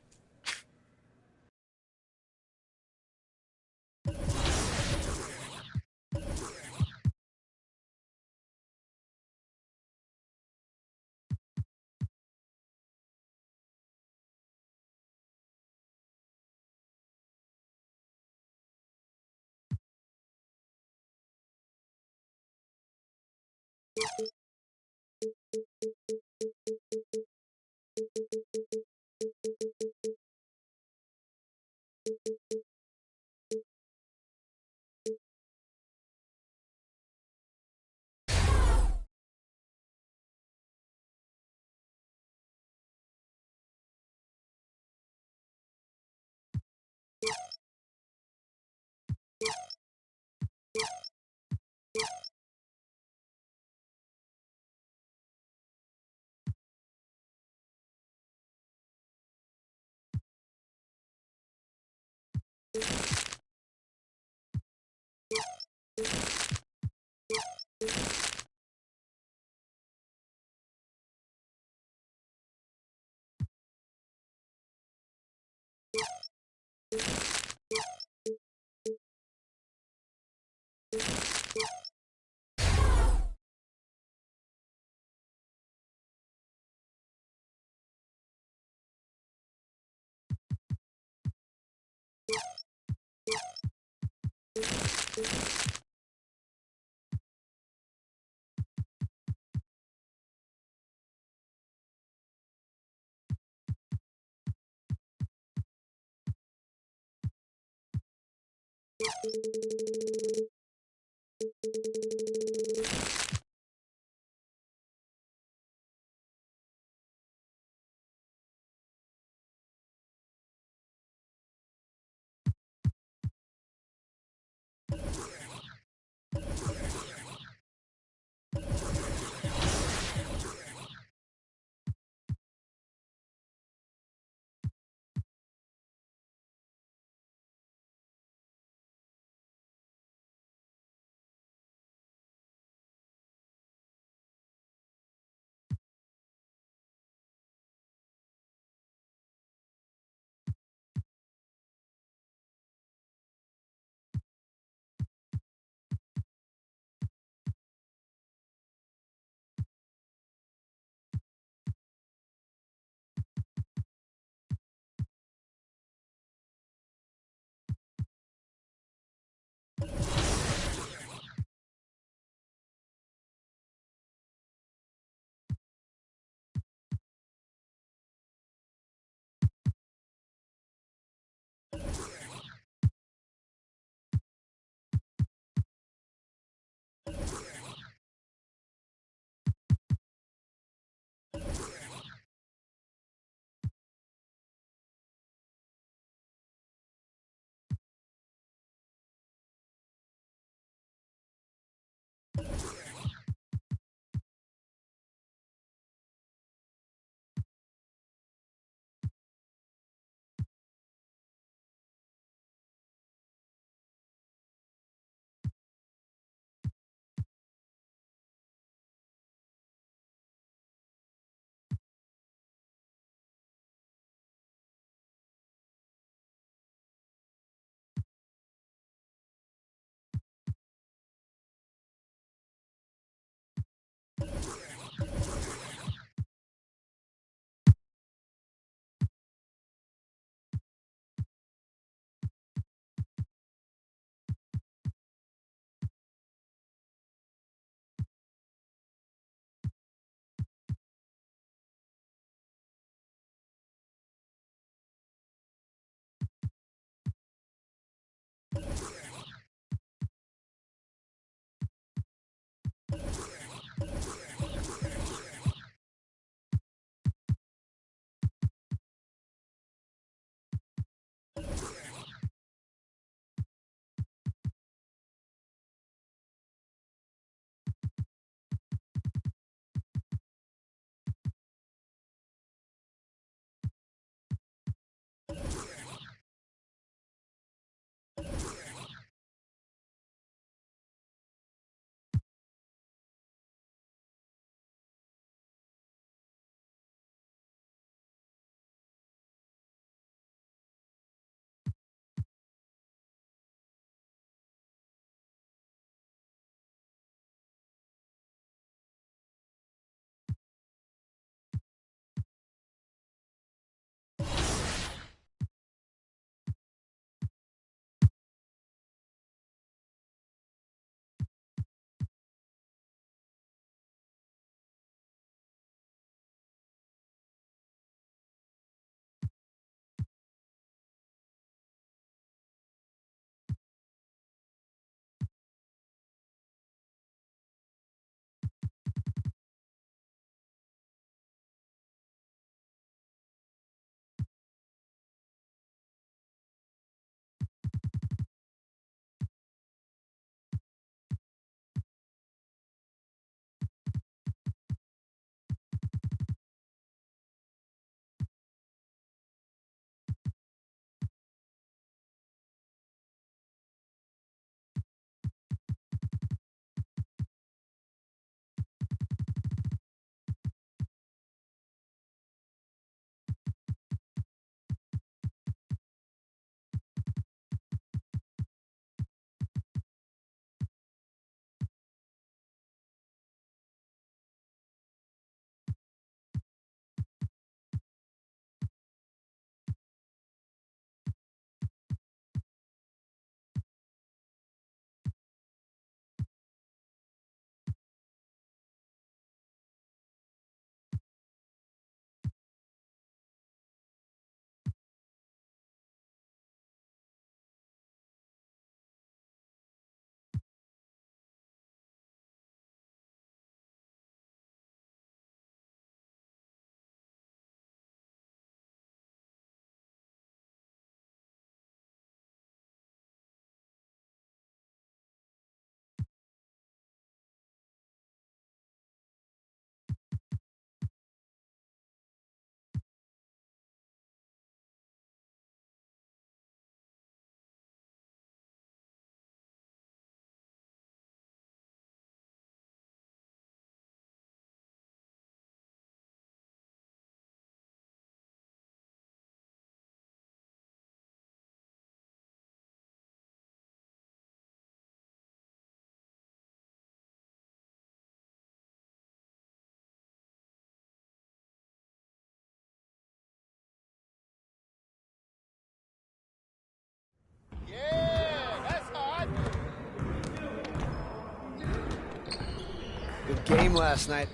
game last night.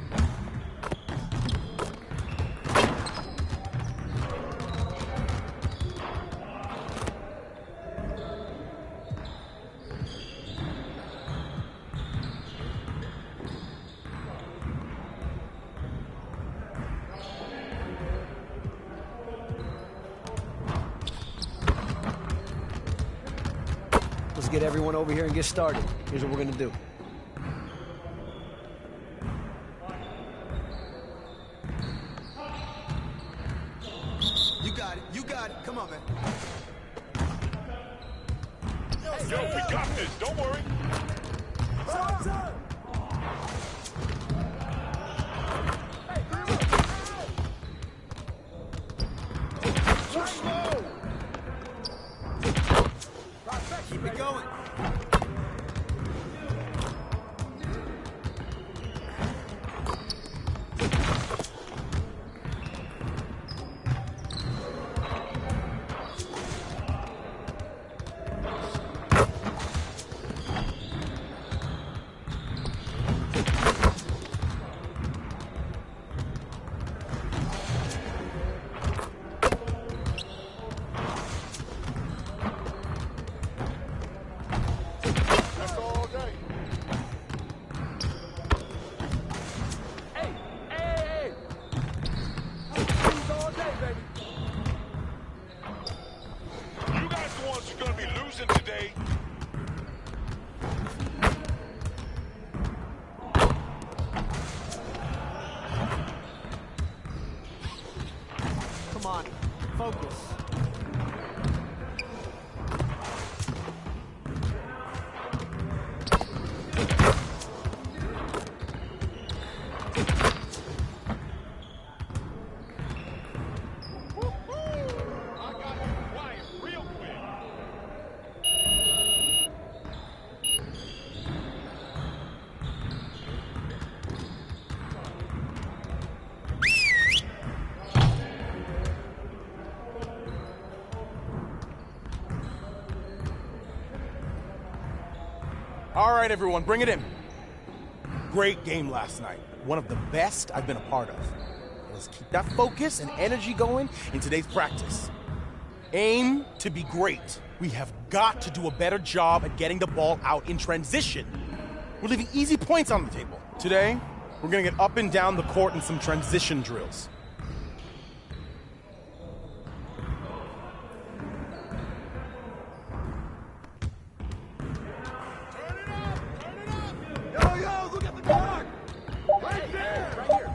Let's get everyone over here and get started. Here's what we're gonna do. You got it. Come on, man. Yo, we got this. Don't worry. Too slow. Keep it going. Today. Come on, focus. All right, everyone, bring it in. Great game last night. One of the best I've been a part of. Let's keep that focus and energy going in today's practice. Aim to be great. We have got to do a better job at getting the ball out in transition. We're leaving easy points on the table. Today, we're going to get up and down the court in some transition drills. Yo, look at the clock! Right there! Right here!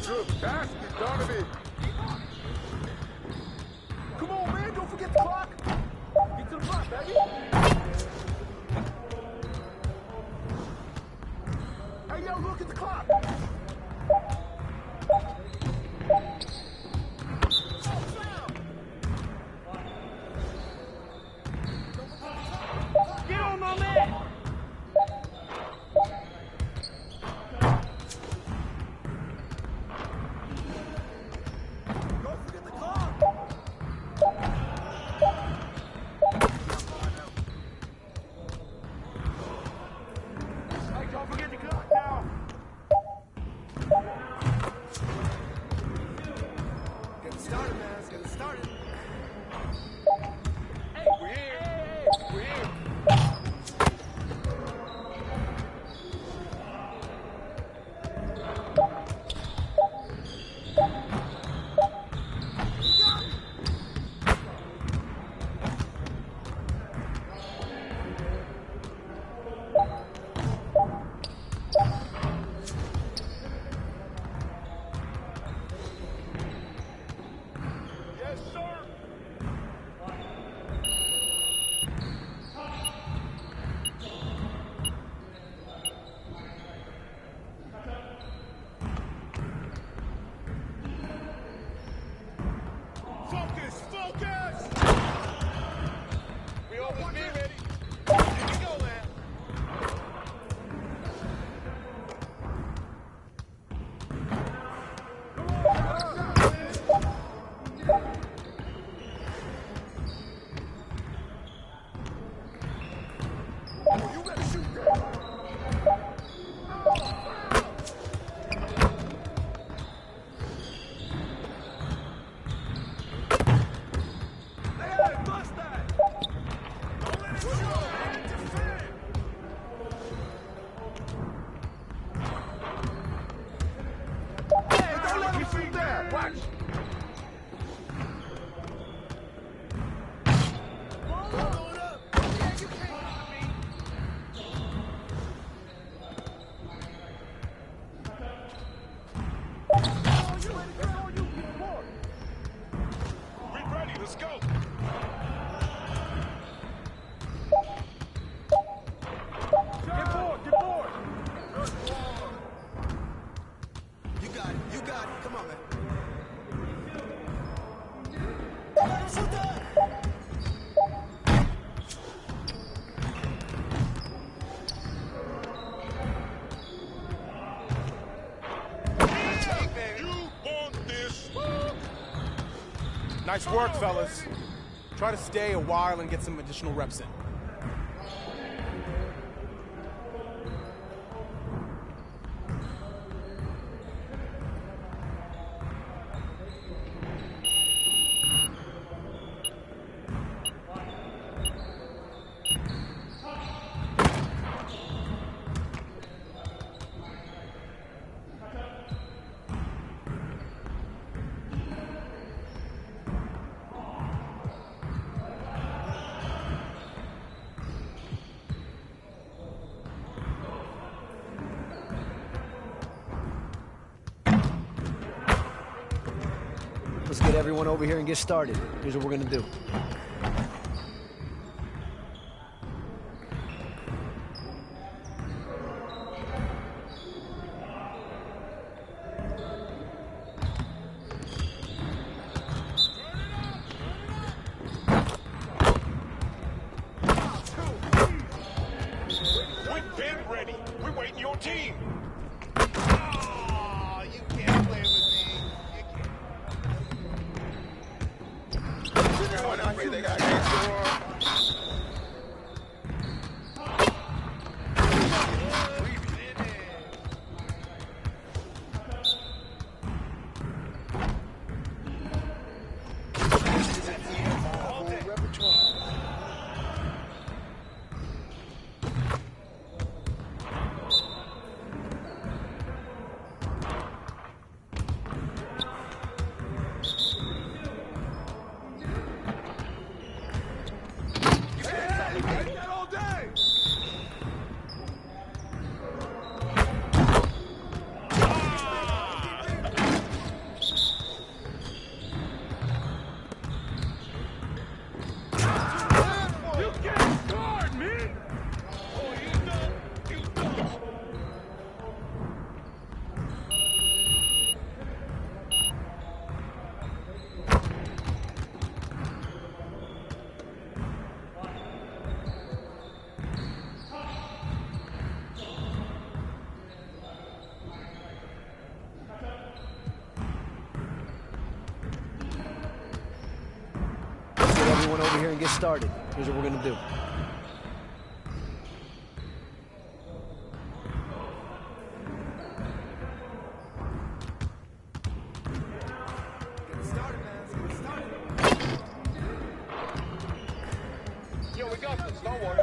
Good basket, Donovan. Come on, man, don't forget the clock! Get to the front, baby! Hey, yo, look at the clock! Get on, my man! Don't forget the clock! Hey, don't forget the clock now! Get it started, man. Let's get it started. Hey, we're here. We're here. Let's go. Get board, get board. You got it, you got it. Come on, man. Nice work, fellas. Try to stay a while and get some additional reps in. Let's get everyone over here and get started. Here's what we're gonna do. We've been ready. We're waiting your team. Oh, you can't play with me. Everyone out here, they got Everyone over here and get started. Here's what we're gonna do. Yo, we got this. Don't worry.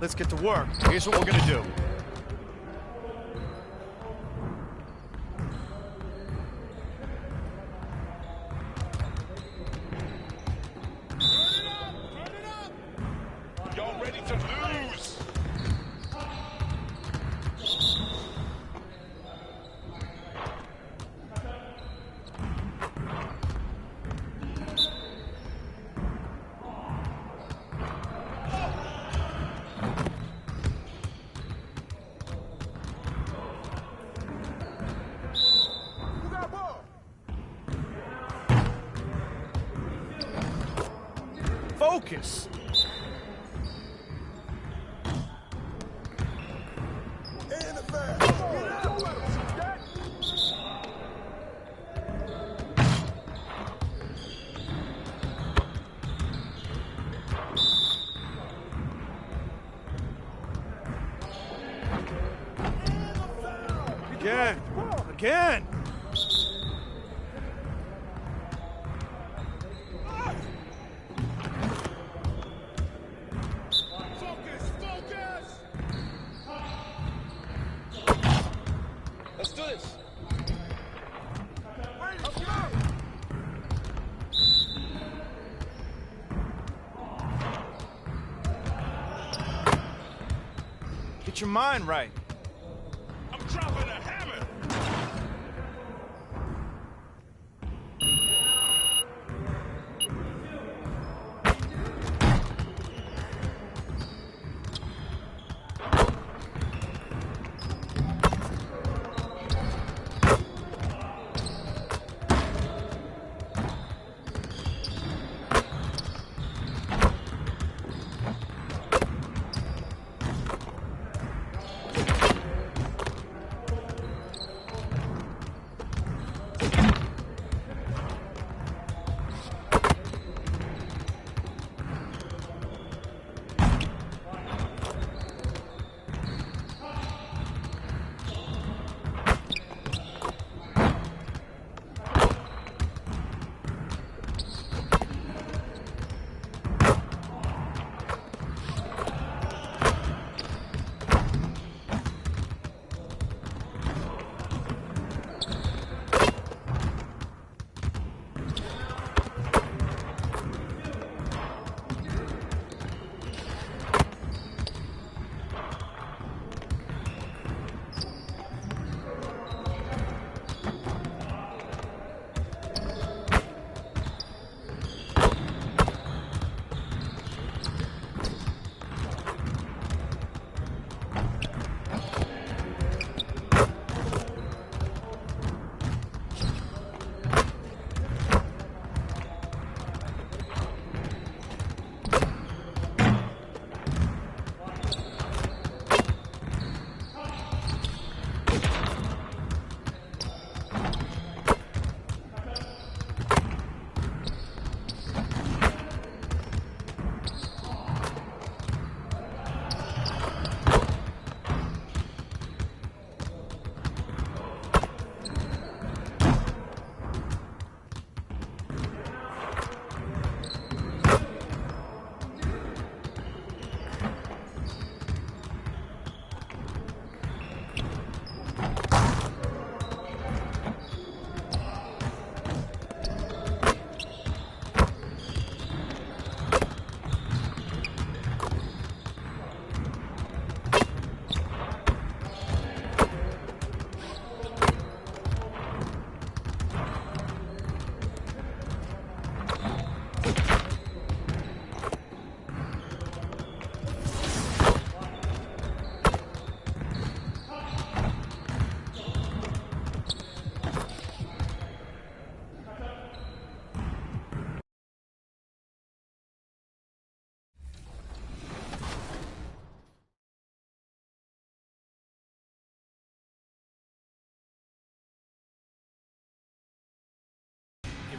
let's get to work. Here's what we're gonna do. Y'all ready to lose? Who got ball? Focus. And the foul. Don't let him shoot that. Again. Again. Focus, focus. Let's do this. Let's go. Get your mind right. I'm dropping a hammer.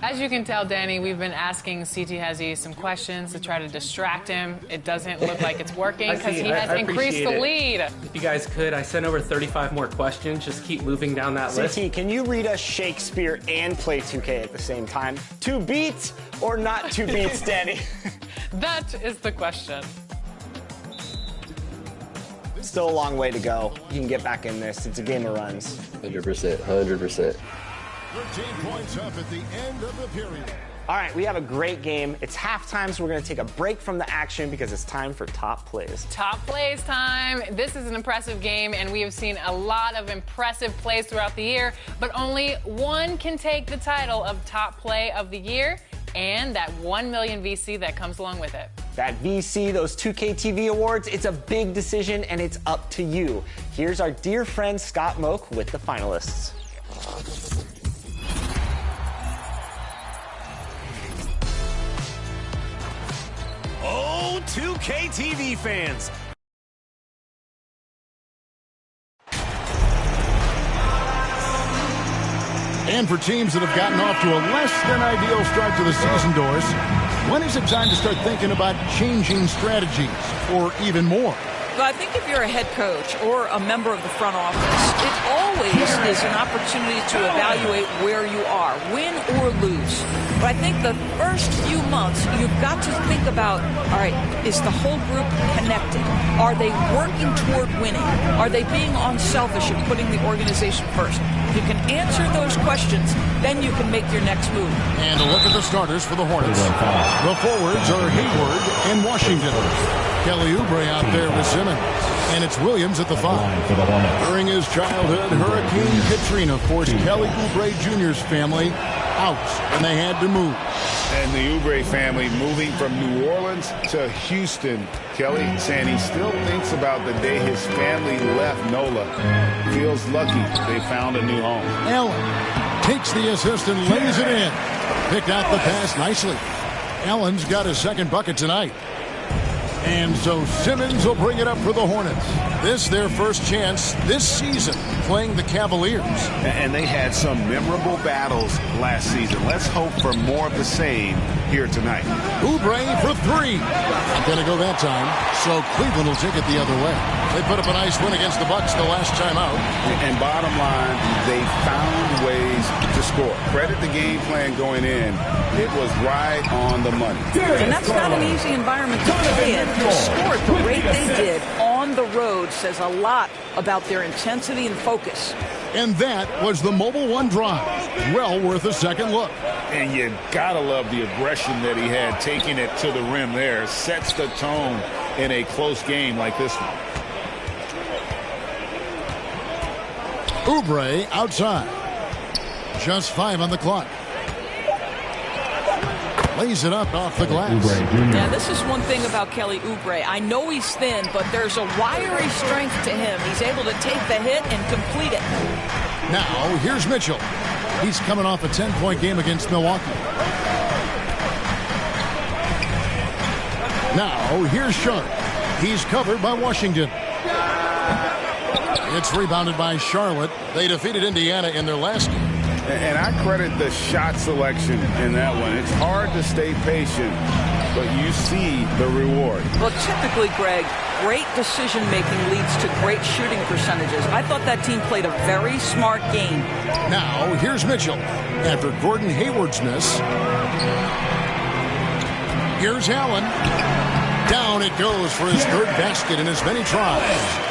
As you can tell, Danny, we've been asking CT Hezzy some questions to try to distract him. It doesn't look like it's working because he has increased the lead. If you guys could, I sent over 35 more questions. Just keep moving down that list. CT, can you read us Shakespeare and play 2K at the same time? Two beats or not two beats, Danny? That is the question. Still a long way to go. You can get back in this. It's a game of runs. 100%. 100%. 13 points up at the end of the period. All right, we have a great game. It's halftime, so we're going to take a break from the action because it's time for top plays. Top plays time. This is an impressive game, and we have seen a lot of impressive plays throughout the year, but only one can take the title of top play of the year and that 1 million VC that comes along with it. That VC, those 2K TV awards, it's a big decision, and it's up to you. Here's our dear friend Scott Moak with the finalists. Oh, 2K TV fans. And for teams that have gotten off to a less than ideal start to the season, Doris, when is it time to start thinking about changing strategies or even more? Well, I think if you're a head coach or a member of the front office, it always is an opportunity to evaluate where you are, win or lose. But I think the first few months, you've got to think about, all right, is the whole group connected? Are they working toward winning? Are they being unselfish and putting the organization first? If you can answer those questions, then you can make your next move. And a look at the starters for the Hornets. The forwards are Hayward and Washington. Kelly Oubre out there with Simmons. And it's Williams at the 5. During his childhood, Hurricane Katrina forced Kelly Oubre Jr.'s family out, and they had to move. And the Oubre family moving from New Orleans to Houston. Kelly saying he still thinks about the day his family left NOLA. Feels lucky they found a new home. Allen takes the assist and lays it in. Picked out the pass nicely. Allen's got his second bucket tonight. And so Simmons will bring it up for the Hornets. This their first chance this season playing the Cavaliers. And they had some memorable battles last season. Let's hope for more of the same here tonight. Oubre for 3. Not going to go that time. So Cleveland will take it the other way. They put up a nice win against the Bucks the last time out. And bottom line, they found ways to score. Credit the game plan going in. It was right on the money. And that's not an easy environment to play in. To score at the rate they did on the road says a lot about their intensity and focus. And that was the Mobile One drive. Well worth a second look. And you gotta love the aggression that he had, taking it to the rim there. Sets the tone in a close game like this one. Oubre outside. Just 5 on the clock. Lays it up off the glass. Yeah, this is one thing about Kelly Oubre. I know he's thin, but there's a wiry strength to him. He's able to take the hit and complete it. Now, here's Mitchell. He's coming off a 10-point game against Milwaukee. Now, here's Sharp. He's covered by Washington. It's rebounded by Charlotte. They defeated Indiana in their last game. And I credit the shot selection in that one. It's hard to stay patient, but you see the reward. Well, typically, Greg, great decision-making leads to great shooting percentages. I thought that team played a very smart game. Now, here's Mitchell. After Gordon Hayward's miss, here's Allen. Down it goes for his third basket in as many tries.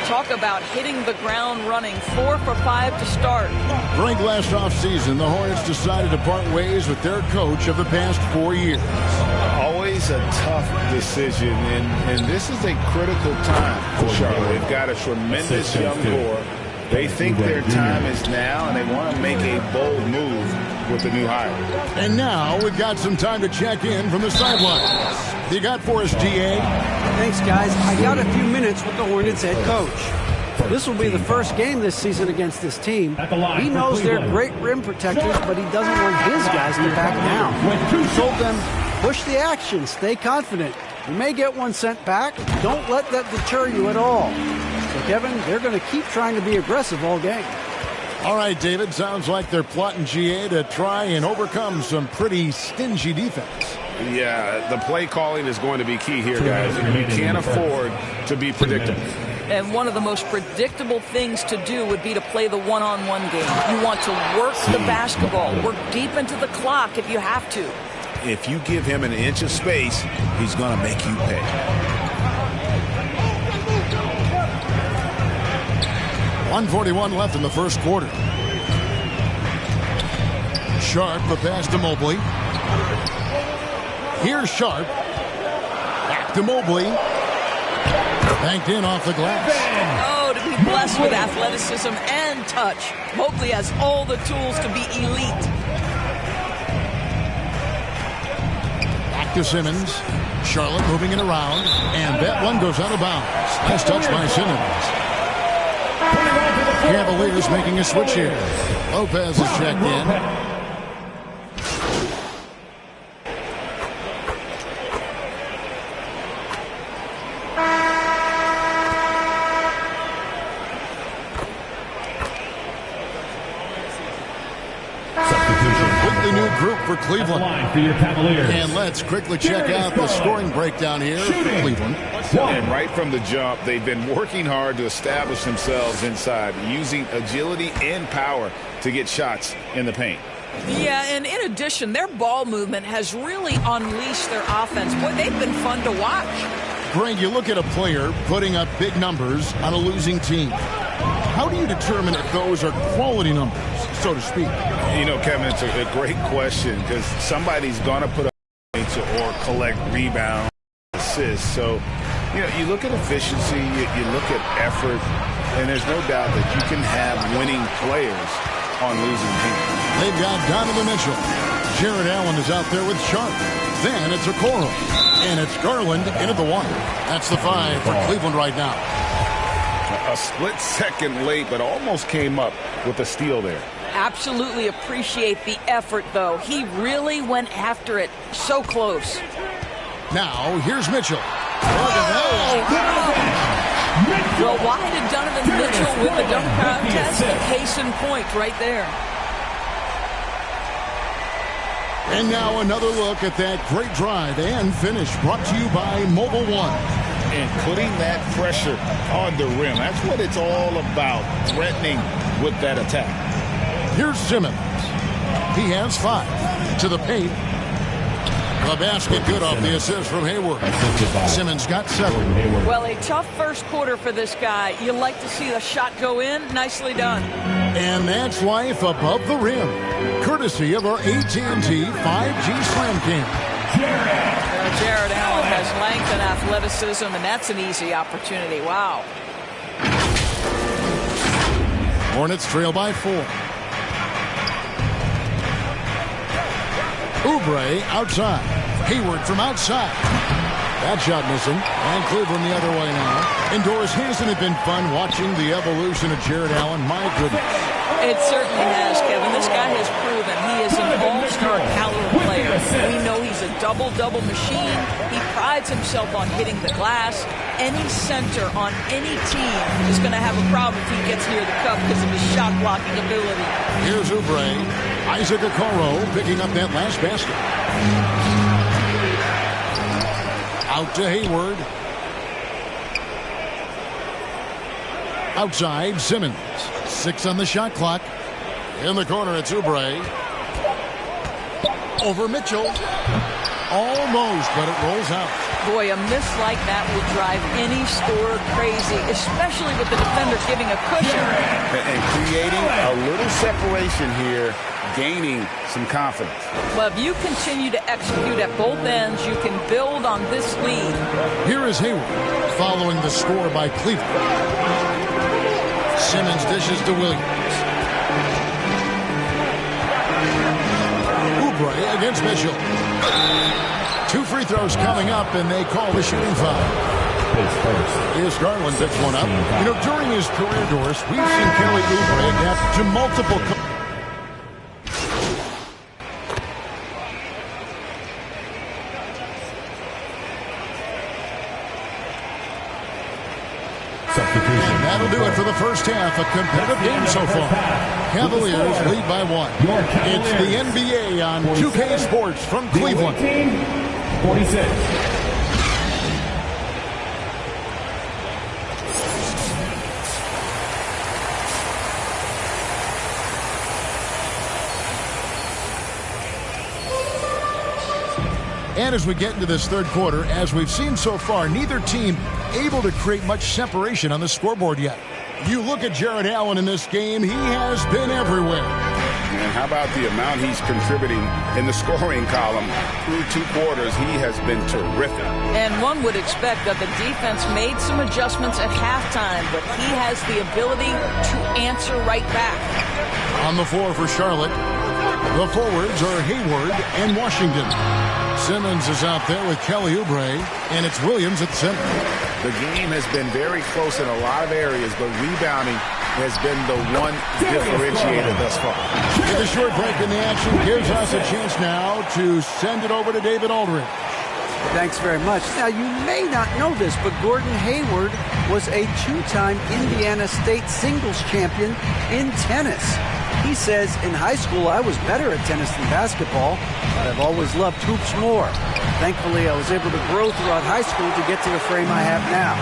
Talk about hitting the ground running. 4 for 5 to start. During last offseason, the Hornets decided to part ways with their coach of the past 4 years. Always a tough decision, and this is a critical time for Charlotte. They've got a tremendous young core. They think their time is now, and they want to make a bold move with the new hire. And now we've got some time to check in from the sidelines. You got for us, DA? Thanks, guys. I got a few minutes with the Hornets head coach. This will be the first game this season against this team. He knows they're great rim protectors, but he doesn't want his guys to back down. He told them, push the action, stay confident. You may get one sent back. Don't let that deter you at all. So, Kevin, they're going to keep trying to be aggressive all game. All right, David, sounds like they're plotting GA to try and overcome some pretty stingy defense. Yeah, the play calling is going to be key here, guys. You can't afford to be predictable. And one of the most predictable things to do would be to play the one-on-one game. You want to work the basketball, work deep into the clock if you have to. If you give him an inch of space, he's going to make you pay. 1:41 left in the first quarter. Sharp, the pass to Mobley. Here's Sharp. Back to Mobley. Banked in off the glass. Oh, to be blessed with athleticism and touch. Mobley has all the tools to be elite. Back to Simmons. Charlotte moving it around. And that one goes out of bounds. Nice touch by Simmons. Cavaliers making a switch here. Lopez is checked in. Completely new group for Cleveland. For your Cavaliers. And let's quickly check out the scoring breakdown here for Cleveland. And right from the jump, they've been working hard to establish themselves inside, using agility and power to get shots in the paint. Yeah, and in addition, their ball movement has really unleashed their offense. Boy, they've been fun to watch. Greg, you look at a player putting up big numbers on a losing team. How do you determine if those are quality numbers, so to speak? You know, Kevin, it's a great question because somebody's going to put up points or collect rebounds, assists. So, you know, you look at efficiency, you look at effort, and there's no doubt that you can have winning players on losing teams. They've got Donovan Mitchell. Jared Allen is out there with Sharp. Then it's Okoro. And it's Garland into the one. That's the 5 for Cleveland right now. A split second late, but almost came up with a steal there. Absolutely appreciate the effort, though. He really went after it so close. Now, here's Mitchell. Well, why did Donovan Mitchell win the dunk contest? Case in point right there. And now another look at that great drive and finish brought to you by Mobile One. And putting that pressure on the rim. That's what it's all about, threatening with that attack. Here's Simmons. He has 5 to the paint. The basket good off the assist from Hayward. Simmons got 7. Well, a tough first quarter for this guy. You like to see the shot go in. Nicely done. And that's life above the rim. Courtesy of our AT&T 5G Slam Cam. Jared Allen has length and athleticism, and that's an easy opportunity. Wow. Hornets trail by 4. Oubre outside. Hayward from outside. That shot missing. And Cleveland the other way now. And Doris, hasn't it been fun watching the evolution of Jared Allen? My goodness. It certainly has, Kevin. This guy has proven he is an all-star caliber player. We know he's a double-double machine. He prides himself on hitting the glass. Any center on any team is going to have a problem if he gets near the cup because of his shot-blocking ability. Here's Oubre. Isaac Okoro picking up that last basket. Out to Hayward. Outside, Simmons. 6 on the shot clock. In the corner, it's Oubre. Over Mitchell. Almost, but it rolls out. Boy, a miss like that will drive any scorer crazy, especially with the defender giving a cushion. And creating a little separation here, gaining some confidence. Well, if you continue to execute at both ends, you can build on this lead. Here is Hayward, following the score by Cleveland. Simmons dishes to Williams. Oubre against Mitchell. 2 free throws coming up, and they call the shooting foul. Here's Garland picks one up. You know, during his career, Doris, we've seen Kelly Oubre adapt to multiple. And that'll do it for the first half. A competitive game so far. Cavaliers lead by 1. It's the NBA on 2K Sports from Cleveland. 46. And as we get into this third quarter, as we've seen so far, neither team able to create much separation on the scoreboard yet. You look at Jared Allen in this game, he has been everywhere. And how about the amount he's contributing in the scoring column? Through 2 quarters, he has been terrific. And one would expect that the defense made some adjustments at halftime, but he has the ability to answer right back. On the floor for Charlotte, the forwards are Hayward and Washington. Simmons is out there with Kelly Oubre, and it's Williams at the center. The game has been very close in a lot of areas, but rebounding has been the one differentiator thus far. The short break in the action gives us a chance now to send it over to David Aldridge. Thanks very much. Now, you may not know this, but Gordon Hayward was a 2-time Indiana State singles champion in tennis. He says, in high school, I was better at tennis than basketball, but I've always loved hoops more. Thankfully, I was able to grow throughout high school to get to the frame I have now.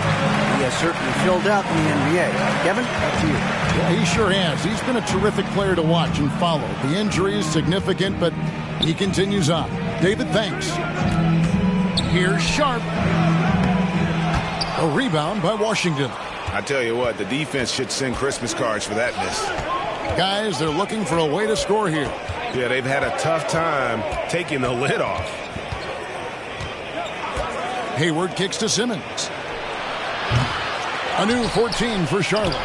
He has certainly filled out in the NBA. Kevin, up to you. Yeah, he sure has. He's been a terrific player to watch and follow. The injury is significant, but he continues on. David, thanks. Here's Sharp. A rebound by Washington. I tell you what, the defense should send Christmas cards for that miss. Guys, they're looking for a way to score here. Yeah, they've had a tough time taking the lid off. Hayward kicks to Simmons. A new 14 for Charlotte.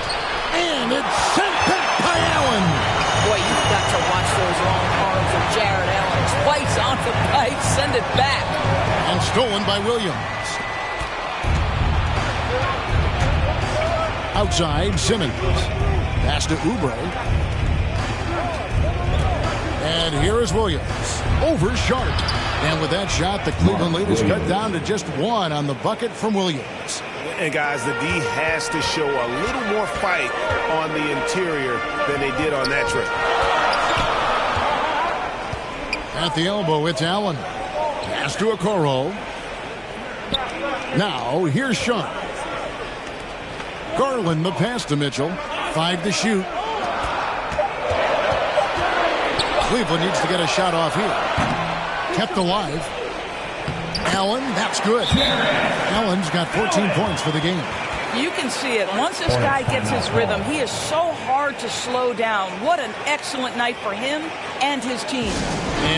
And it's sent back by Allen. Boy, you've got to watch those long arms of Jared Allen. Twice on the pipe, send it back. And stolen by Williams. Outside, Simmons. Pass to Oubre. And here is Williams. Over Sharp. And with that shot, the Cleveland lead is cut down to just 1 on the bucket from Williams. And guys, the D has to show a little more fight on the interior than they did on that trip. At the elbow, it's Allen. Pass to Okoro. Now, here's Sharp. Garland the pass to Mitchell. 5 to shoot. Cleveland needs to get a shot off here. Kept alive. Allen, that's good. Allen's got 14 points for the game. You can see it. Once this guy gets his rhythm, he is so hard to slow down. What an excellent night for him and his team.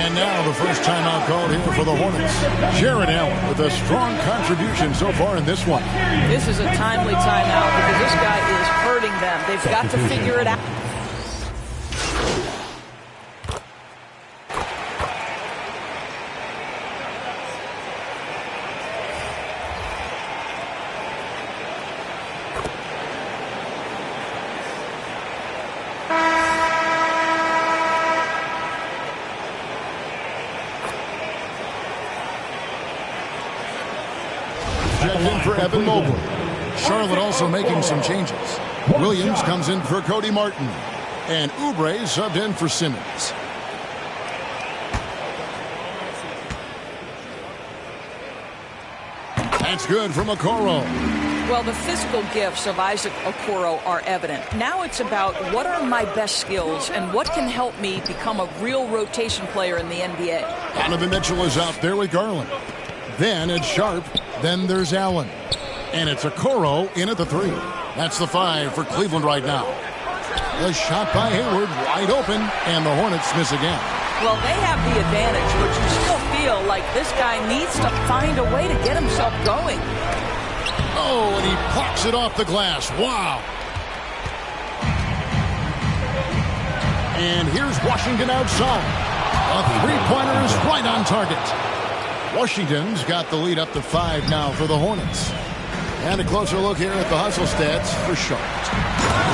And now the first timeout called here for the Hornets. Jared Allen with a strong contribution so far in this one. This is a timely timeout because this guy is hurting them. They've got to figure it out. For Evan Mobley. Charlotte also making some changes. Williams comes in for Cody Martin. And Oubre subbed in for Simmons. That's good from Okoro. Well, the physical gifts of Isaac Okoro are evident. Now it's about what are my best skills and what can help me become a real rotation player in the NBA. Donovan Mitchell is out there with Garland. Then it's Sharp. Then there's Allen. And it's Okoro in at the 3. That's the 5 for Cleveland right now. The shot by Hayward wide open, and the Hornets miss again. Well, they have the advantage, but you still feel like this guy needs to find a way to get himself going. Oh, and he plucks it off the glass. Wow. And here's Washington outside. A three-pointer is right on target. Washington's got the lead up to 5 now for the Hornets. And a closer look here at the hustle stats for Charlotte.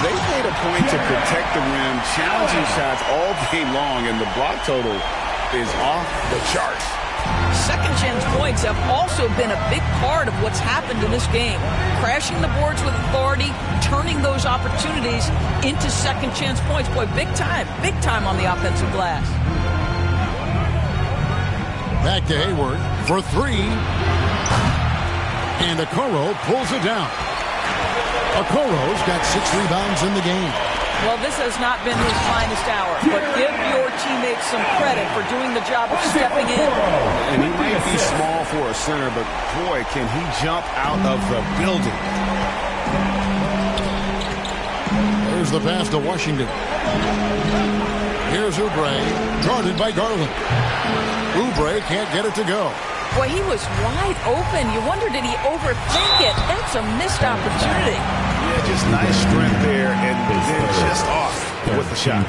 They made a point to protect the rim, challenging shots all game long, and the block total is off the charts. Second chance points have also been a big part of what's happened in this game. Crashing the boards with authority, turning those opportunities into second chance points. Boy, big time on the offensive glass. Back to Hayward for 3. And Okoro pulls it down. Okoro's got 6 rebounds in the game. Well, this has not been his finest hour, but give your teammates some credit for doing the job of stepping in. And he might be small for a center, but boy, can he jump out of the building. Here's the pass to Washington. Here's Oubre, guarded by Garland. Oubre can't get it to go. Boy, he was wide open. You wonder, did he overthink it? That's a missed opportunity. Yeah, just nice strength there, and then just off with the shot.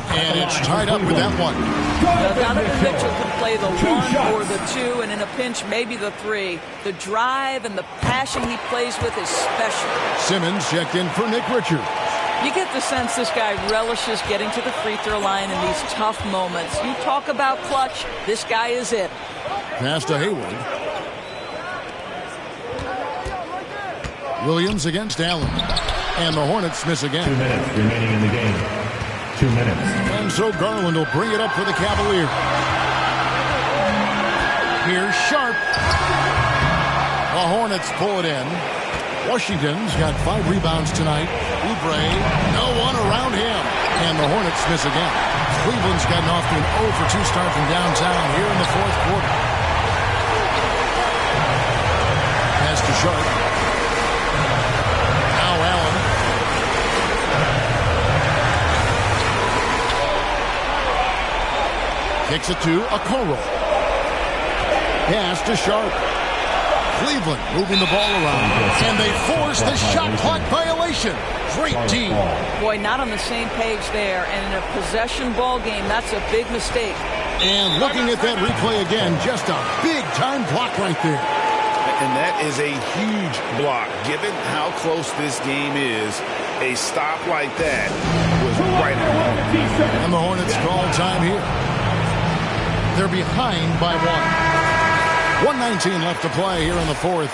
And it's tied up with that one. Donovan Mitchell can play the 1 or the 2, and in a pinch, maybe the 3. The drive and the passion he plays with is special. Simmons checked in for Nick Richards. You get the sense this guy relishes getting to the free throw line in these tough moments. You talk about clutch, this guy is it. Pass to Hayward. Williams against Allen. And the Hornets miss again. 2 minutes remaining in the game. 2 minutes. And so Garland will bring it up for the Cavaliers. Here's Sharp. The Hornets pull it in. Washington's got 5 rebounds tonight. Oubre, no one around him. And the Hornets miss again. Cleveland's gotten off to an 0-for-2 start from downtown here in the fourth quarter. Pass to Sharp. Now Allen. Kicks it to Okoro. Pass to Sharp. Cleveland moving the ball around, and they force the shot clock violation. Great team. Boy, not on the same page there, and in a possession ball game, that's a big mistake. And looking at that replay again, just a big-time block right there. And that is a huge block. Given how close this game is, a stop like that was right at home. And the Hornets call time here. They're behind by 1. 1:19 left to play here in the fourth.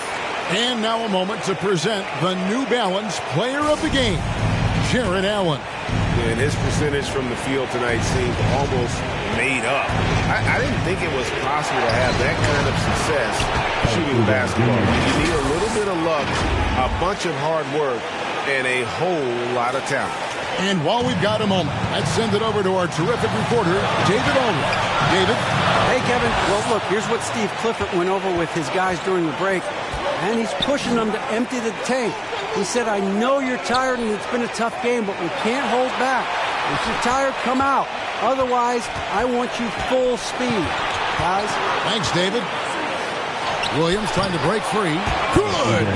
And now a moment to present the New Balance Player of the Game, Jared Allen. And his percentage from the field tonight seemed almost made up. I didn't think it was possible to have that kind of success shooting basketball. You need a little bit of luck, a bunch of hard work, and a whole lot of talent. And while we've got a moment, let's send it over to our terrific reporter, David Aldridge. David? Hey, Kevin. Well, look, here's what Steve Clifford went over with his guys during the break, and he's pushing them to empty the tank. He said, I know you're tired and it's been a tough game, but we can't hold back. If you're tired, come out. Otherwise, I want you full speed. Guys? Thanks, David. Williams trying to break free. Good!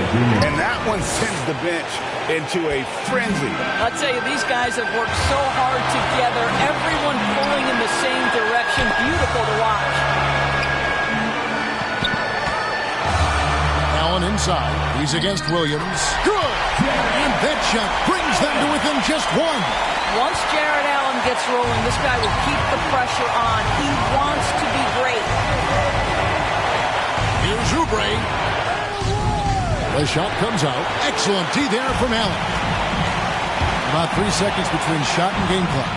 And that one sends the bench into a frenzy. I'll tell you, these guys have worked so hard together. Everyone pulling in the same direction. Beautiful to watch. Allen inside. He's against Williams. Good! And that shot brings them to within just 1. Once Jared Allen gets rolling, this guy will keep the pressure on. He wants to be great. Here's Oubre. The shot comes out. Excellent D there from Allen. About 3 seconds between shot and game clock.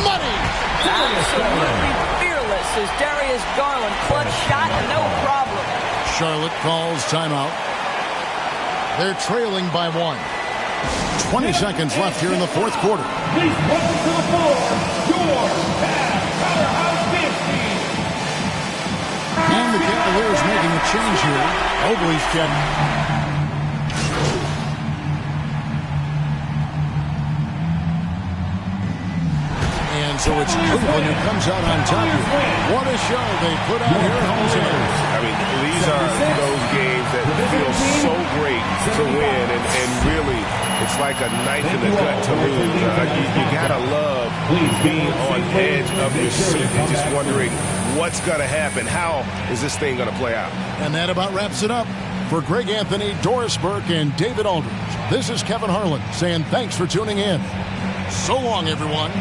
Money! Absolutely fearless as Darius Garland. Clutch shot, no problem. Charlotte calls timeout. They're trailing by 1. 20 seconds left here in the fourth quarter. Please welcome to the floor, your powerhouse dance team. And the Cavaliers making a change here. Oakley's checking. And so it's Cleveland who comes out on top here. What a show they put out here at home tonight. I mean, these are those games that feel so great to win, and really, it's like a knife in the gut to lose. You gotta love being on edge of your seat and just wondering what's gonna happen. How is this thing gonna play out? And that about wraps it up. For Greg Anthony, Doris Burke, and David Aldridge, this is Kevin Harlan saying thanks for tuning in. So long, everyone.